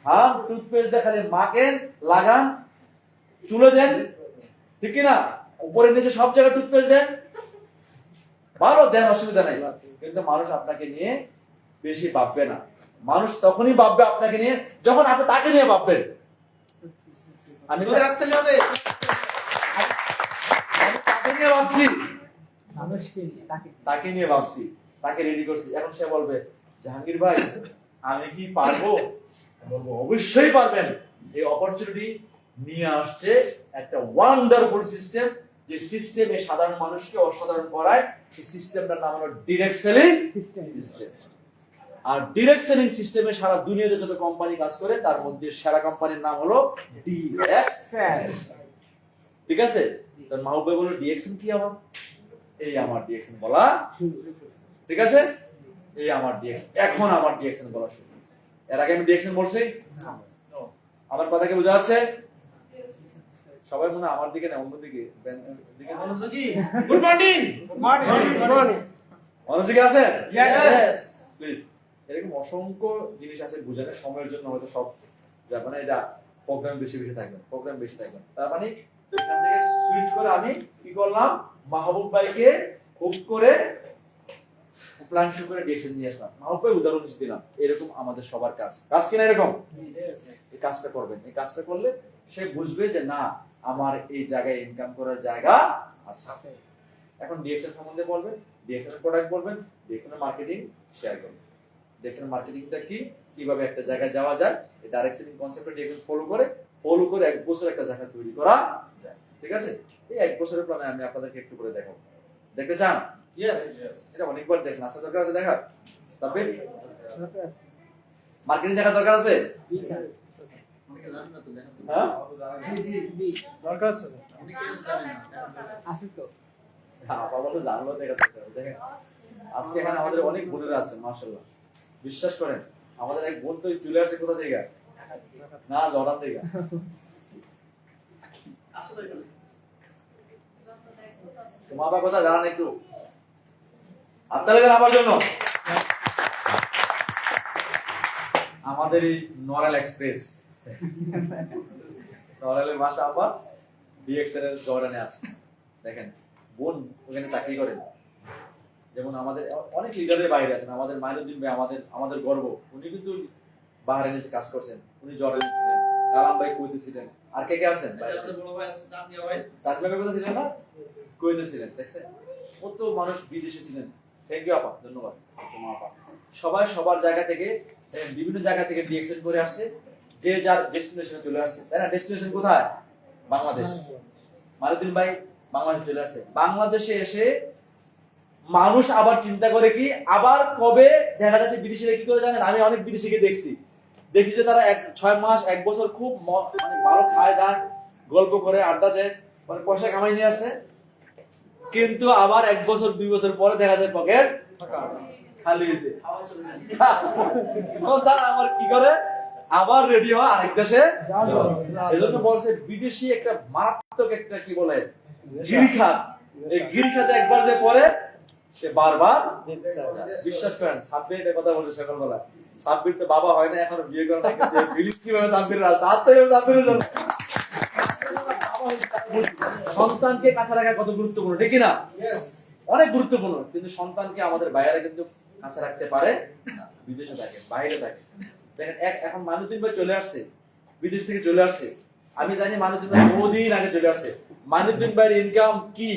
হ্যাঁ টুথপেস্ট দেখালে মাখেন, লাগান, চুলে দেন, ঠিক কিনা? উপরে নিচে সব জায়গায় টুথপেস্ট দেন, ভালো দেন, অসুবিধা নাই। কিন্তু মানুষ আপনাকে নিয়ে বেশি ভাববে না। মানুষ তখনই ভাববে আপনাকে নিয়ে যখন আপনি তাকে নিয়ে ভাববেন। আমি তাকে নিয়ে ভাবছি, তাকে নিয়ে ভাবছি, তাকে রেডি করছি। এখন সে বলবে, জাহাঙ্গীর ভাই আমি কি পারবো? বলবো অবশ্যই পারবেন। এই অপরচুনিটি নিয়ে আসছে একটা ওয়ান্ডারফুল সিস্টেম, যে সিস্টেমে সাধারণ মানুষকে অসাধারণ করায়। সেই সিস্টেমটার নাম হলো ডিরেক্ট সেলিং সিস্টেম। আর ডিরেক্ট সেলিং সিস্টেমে সারা দুনিয়াতে যত কোম্পানি কাজ করে তার মধ্যে সেরা কোম্পানির নাম হলো ডিএক্সএন। ঠিক আছে? তো মাহবুব ভাই বলল ডিএক্সএন কি? আমার এই আমার ডিএক্সএন বলা, ঠিক আছে? এই আমার ডিএক্সএন, এখন আমার ডিএক্সএন বলা শুরু। এর আগে আমি ডিএক্সএন বলছি? আমার কথা কি বোঝা যাচ্ছে? সবাই মনে আমার দিকে না অন্যদিকে। গুড মর্নিং, মনোযোগী আছেন? প্লিজ। এরকম অসংখ্য জিনিস আছে বুঝানো, সময়ের জন্য হয়তো সব যাবে না। এটা প্রোগ্রাম বেশি থাকবে। তার মানে এখান থেকে সুইচ করে আমি কি করলাম, মাহবুব ভাইকে হুক করে প্ল্যান শুরু করে ডিএক্সএন নিয়ে আসলাম। মাহবুব ভাই উদাহরণ দিলাম। এরকম আমাদের সবার কাজ কিনা এরকম? এই কাজটা করবেন। এই কাজটা করলে সে বুঝবে যে না, আমার এই জায়গায় ইনকাম করার জায়গা আছে। এখন ডিএক্সএন সম্বন্ধে বলবেন, ডিএক্সএন এর প্রোডাক্ট বলবেন, ডিএক্সএন এর মার্কেটিং শেয়ার করবেন। ডিএক্সএন মার্কেটিংটা কি, কিভাবে একটা জায়গায় যাওয়া যায়, এই ডাইরেক্ট সেলিং কনসেপ্টটা ডিএক্সএন ফলো করে 1 বছর একটা জায়গা তৈরি করা যায়। ঠিক আছে? এই 1 বছরের প্ল্যানে আমি আপনাদেরকে একটু করে দেখাবো। দেখতে চান? এটা অনেকবার দেখেন, আসার দরকার আছে দেখা? তবে মার্কেটিং দেখা দরকার আছে? হ্যাঁ দরকার আছে। আপা বলে জানলো দেখা দরকার। দেখেন আজকে এখানে আমাদের অনেক বোনেরা আছে মাশাআল্লাহ। বিশ্বাস করেন আমাদের এক বোন তো চলে আসছে কোথা থেকে? না, জর্ডান থেকে। মা বাবা কথা জানান একটু আপনাদের আমার জন্য। আমাদের এই নরাল এক্সপ্রেস নরালের বাসা আবার ডিএক্সএল এর জর্ডানে আছে। দেখেন বোন ওখানে চাকরি করেন। যেমন আমাদের অনেক লিডারের বাইরে আছেন, আমাদের মাইনুদ্দিন ভাই আমাদের গর্ব, উনি কিন্তু বাহারাইনে কাজ করছেন, উনি জর্ডানে ছিলেন, কালাম ভাই কুয়েতে ছিলেন, আর কে কে আছেন? চাকরি ভাই কোথায় ছিলেন না? কুয়েতে ছিলেন। দেখছেন কত মানুষ বিদেশে ছিলেন। থ্যাংক ইউ আপা, ধন্যবাদ আপা। সবাই সবার জায়গা থেকে বিভিন্ন জায়গা থেকে ডিএক্সএল করে আসছে, যে যার ডেস্টিনেশনে চলে আসছে, তাই না? ডেস্টিনেশন কোথায়? বাংলাদেশ। মাইনুদ্দিন ভাই বাংলাদেশে চলে আসছে। বাংলাদেশে এসে মানুষ আবার চিন্তা করে কি আবার কবে দেখা যাচ্ছে বিদেশিরা কি করে জানেন? আমি অনেক বিদেশিকে দেখি যে তারা 6 মাস 1 বছর খুব মানে ভালো খায় দায়, গল্প করে, আড্ডা দেয়, মানে পয়সা কামাই নিয়ে আসে, কিন্তু আবার 1 বছর 2 বছর পরে দেখা যায় পকেট খালি হয়েছে। তারা আবার কি করে? আবার রেডি হয় আরেক দেশে। এজন্য বলছে বিদেশি একটা মারাত্মক একটা কি বলে গিরিখাত। এই গিরিখাতে একবার যে পরে সে বারবার বিশ্বাস করেন। সাব্বির একটা কথা বলছে সকালবেলা, সাব্বির তো বাবা হয় না, এখন বিয়ে করে না, কিন্তু ফিলিস কিভাবে সাব্বির সন্তানকে কাছে রাখা কত গুরুত্বপূর্ণ, ঠিক না? অনেক গুরুত্বপূর্ণ। কিন্তু সন্তানকে আমাদের বাইরে কিন্তু কাছে রাখতে পারে না, বিদেশে থাকে, বাইরে থাকে। দেখেন এখন মাইনুদ্দিন ভাই চলে আসছে, বিদেশ থেকে চলে আসছে। আমি জানি মাইনুদ্দিন ভাই বহুদিন আগে চলে আসছে। মাইনুদ্দিন ভাইয়ের ইনকাম কি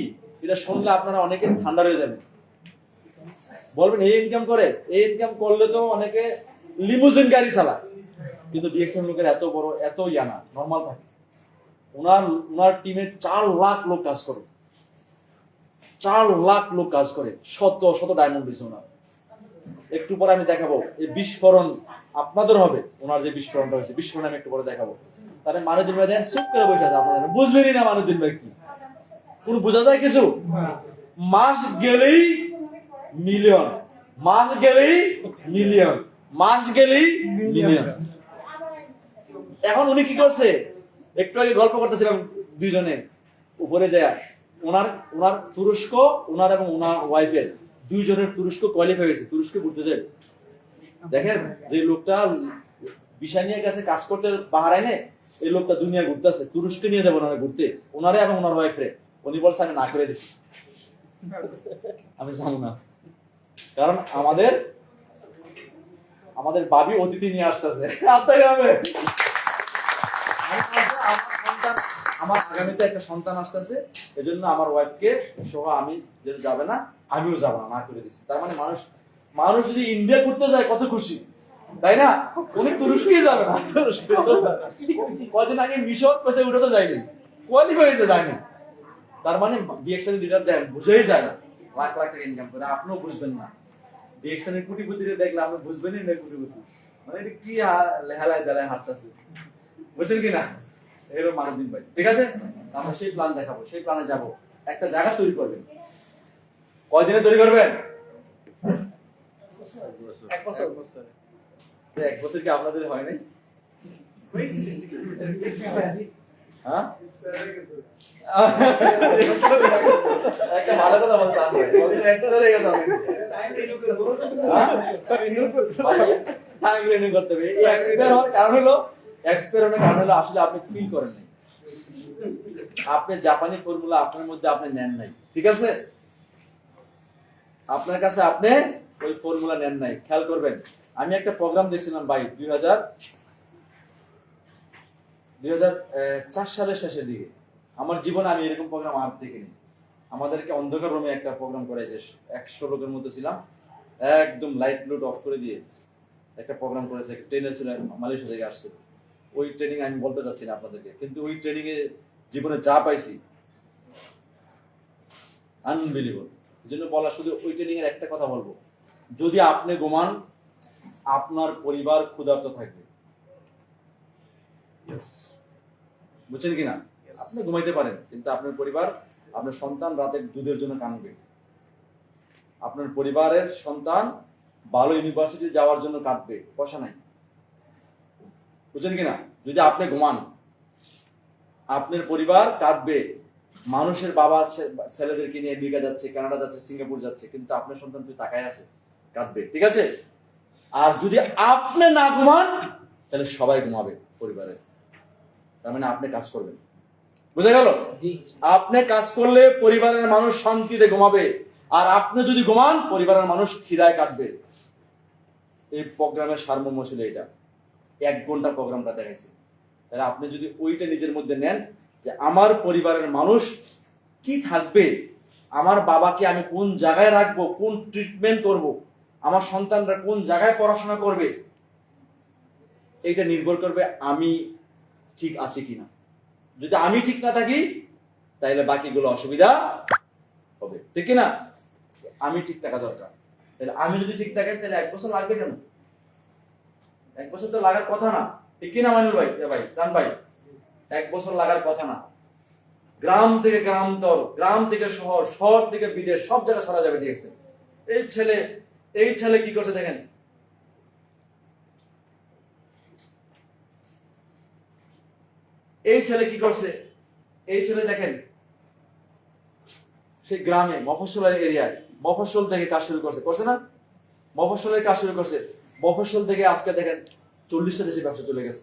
এটা শুনলে আপনারা অনেকে ঠান্ডা হয়ে যাবেন, বলবেন এই ইনকাম করে। এই ইনকাম করলে তো অনেকে লিমুজিন গাড়ি চালায়, কিন্তু ডিএক্সএল লোকের এত বড় এত ইয়ানা নরমাল থাকে। ওনার টিমে 4 লাখ লোক কাজ করে, 4 লাখ লোক কাজ করে, শত শত ডায়মন্ড দিয়েছে ওনার। একটু পরে আমি দেখাবো এই বিস্ফোরণ আপনাদের হবে। ওনার যে বিস্ফোরণটা হয়েছে, বিস্ফোরণ আমি একটু পরে দেখাবো। তাহলে মাইনুদ্দিন ভাই দেন চুপ করে বসে আছে, আপনাদের বুঝবেনই না মাইনুদ্দিন ভাই কি। কোন বোঝা যায় কিছু? মাস গেলেই মিলিয়ন, মাস গেলেই মিলিয়ন, মাস গেলেই মিলিয়ন। এখন উনি কি করছে? একটু আগে গল্প করতেছিলাম দুইজনে উপরে যায়, ওনার তুরস্ক, ওনার এবং ওনার ওয়াইফের দুইজনের তুরস্ক কোয়ালিফাই হয়েছে, তুরস্কে ঘুরতে যাবে। দেখেন যে লোকটা ভিসা নিয়ে গেছে কাজ করতে বাহারাইনে, এই লোকটা দুনিয়া ঘুরতেছে, তুরস্কে নিয়ে যাবো ওনারা ঘুরতে, ওনারে এবং ওনার ওয়াইফরে। উনি বলছে আমি না করে দিচ্ছি, আমি যাবো না, কারণ আমাদের বাবি অতিথি নিয়ে আসতেছে। আমার আগামীতে একটা সন্তান আসতেছে, এজন্য আমার ওয়াইফকে সহ আমি যেটা যাবে না, আমিও যাবো না করে দিচ্ছি। তার মানে মানুষ যদি ইন্ডিয়া ঘুরতে যায় কত খুশি, তাই না? উনি তুরস্কে যাবে না, কদিন আগে মিশর পয়সা উঠে তো যায়নি, কোয়ালিফাই হয়েছে যায়নি। তার মানে ডিএক্সএল লিডার দেন বুঝেই যায় না, লাখ লাখ টাকা ইনকাম করে, আপনিও বুঝবেন না। ডিএক্সএল এর কোটিপতিরে দেখলে আপনি বুঝবেনই না কোটিপতি মানে এটা কি হেলায় দেলায় হাঁটতেছে, বুঝছেন কিনা? এরকম মাইনুদ্দিন ভাই, ঠিক আছে? আমরা সেই প্ল্যান দেখাবো, সেই প্ল্যানে যাব। একটা জায়গা তৈরি করবেন, কয়দিনে তৈরি করবেন? 1 বছর। 1 বছর কি আপনাদের হয় নাই? হ্যাঁ, একটা ভালো কথা বলতে হবে, একটা ধরে গেছে টাইম রিনিউ করতে হবে। এই এক্সপায়ার হওয়ার কারণ হলো আসলে আপনি ফিল করেন নাই, আপনি জাপানি ফর্মুলা আপনার মধ্যে আপনি নেন নাই, ঠিক আছে? আপনার কাছে আপনি ওই ফর্মুলা নেন নাই, খেয়াল করবেন। আমি একটা প্রোগ্রাম দেখছিলাম ভাই 2004 সালের শেষের দিকে। আমার জীবনে আমি এরকম প্রোগ্রাম আর দেখিনি। আমাদেরকে অন্ধকার রুমে একটা প্রোগ্রাম করেছে, 100 লোকের মতো ছিলাম, একদম লাইট লুট অফ করে দিয়ে একটা প্রোগ্রাম করেছে। ট্রেনার ছিল, মালয়েশিয়া থেকে আসছিল। ওই ট্রেনিং আমি বলতে চাচ্ছি না আপনাদেরকে, কিন্তু ওই ট্রেনিং এ জীবনে যা পাইছি আনবিলিভেবল। এই জন্য বলা, শুধু ওই ট্রেনিং এর একটা কথা বলবো, যদি আপনি ঘুমান আপনার পরিবার ক্ষুধার্ত থাকবে, বুঝছেন কিনা? আপনি ঘুমাইতে পারেন কিন্তু আপনার পরিবার, আপনার সন্তান রাতে দুধের জন্য কাঁদবে। আপনার পরিবারের সন্তান ভালো ইউনিভার্সিটি যাওয়ার জন্য কাঁদবে, পয়সা নাই, বুঝছেন কিনা? যদি আপনি ঘুমান, আপনার পরিবার কাঁদবে, মানুষের বাবা ছেলেদেরকে নিয়ে আমেরিকা যাচ্ছে, কানাডা যাচ্ছে, সিঙ্গাপুর যাচ্ছে, কিন্তু আপনার সন্তান তুই তাকায় আছে, কাঁদবে, ঠিক আছে? আর যদি আপনি না ঘুমান তাহলে সবাই ঘুমাবে পরিবারে, তার মানে আপনি কাজ করবেন, বুঝা গেল? জি আপনি কাজ করলে পরিবারের মানুষ শান্তিতে ঘুমাবে, আর আপনি যদি ঘুমান পরিবারের মানুষ খিদায় কাটবে। এই প্রোগ্রামের সারমর্ম ছিল এটা, 1 ঘন্টা প্রোগ্রামটা দেখাইছি। তাহলে আপনি যদি ওইটা নিজের মধ্যে নেন যে আমার পরিবারের মানুষ কি থাকবে, আমার বাবাকে আমি কোন জায়গায় রাখবো, কোন ট্রিটমেন্ট করব, আমার সন্তানরা কোন জায়গায় পড়াশোনা করবে, এটা নির্ভর করবে আমি ঠিক আছি কিনা। যদি আমি ঠিক না থাকি তাহলে বাকিগুলো অসুবিধা হবে, ঠিক কিনা? আমি ঠিক থাকা দরকার। তাহলে আমি যদি ঠিক থাকি তাহলে 1 বছর লাগবে কেন? 1 বছর তো লাগার কথা না, ঠিক কিনা মাইনুল ভাই? ভাই জান ভাই, 1 বছর লাগার কথা না। গ্রাম থেকে গ্রামান্তর, গ্রাম থেকে শহর, শহর থেকে বিদেশ, সব জায়গায় ছড়া যাবে, ঠিক আছে? এই ছেলে কি করছে দেখেন, এই ছেলে কি করছে, এই ছেলে দেখেন সেই গ্রামে মফস্বলের এরিয়ায়, মফস্বল থেকে কাজ শুরু করছে না? মফস্বলের কাজ শুরু করছে, মফস্বল থেকে আজকে দেখেন 40টা দেশে ব্যবসা চলে গেছে।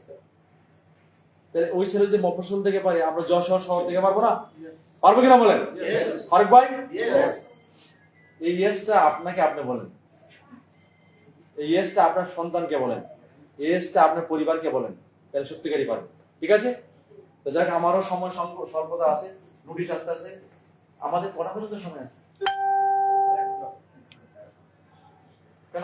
তাহলে ওই ছেলে যদি মফস্বল থেকে পারে, আমরা যশোর শহর থেকে পারবো না? পারবো কিনা বলেন? ফারুক ভাই, এই ইয়েসটা আপনাকে আপনি বলেন, এই ইয়েসটা আপনার সন্তানকে বলেন, এই ইয়েসটা আপনার পরিবারকে বলেন, তাহলে সত্যিকারই পারবে, ঠিক আছে? তো যাক, আমারও সময় স্বল্পতা আছে, নোটিশ আসতে আছে, আমাদের কটা পর্যন্ত সময় আছে?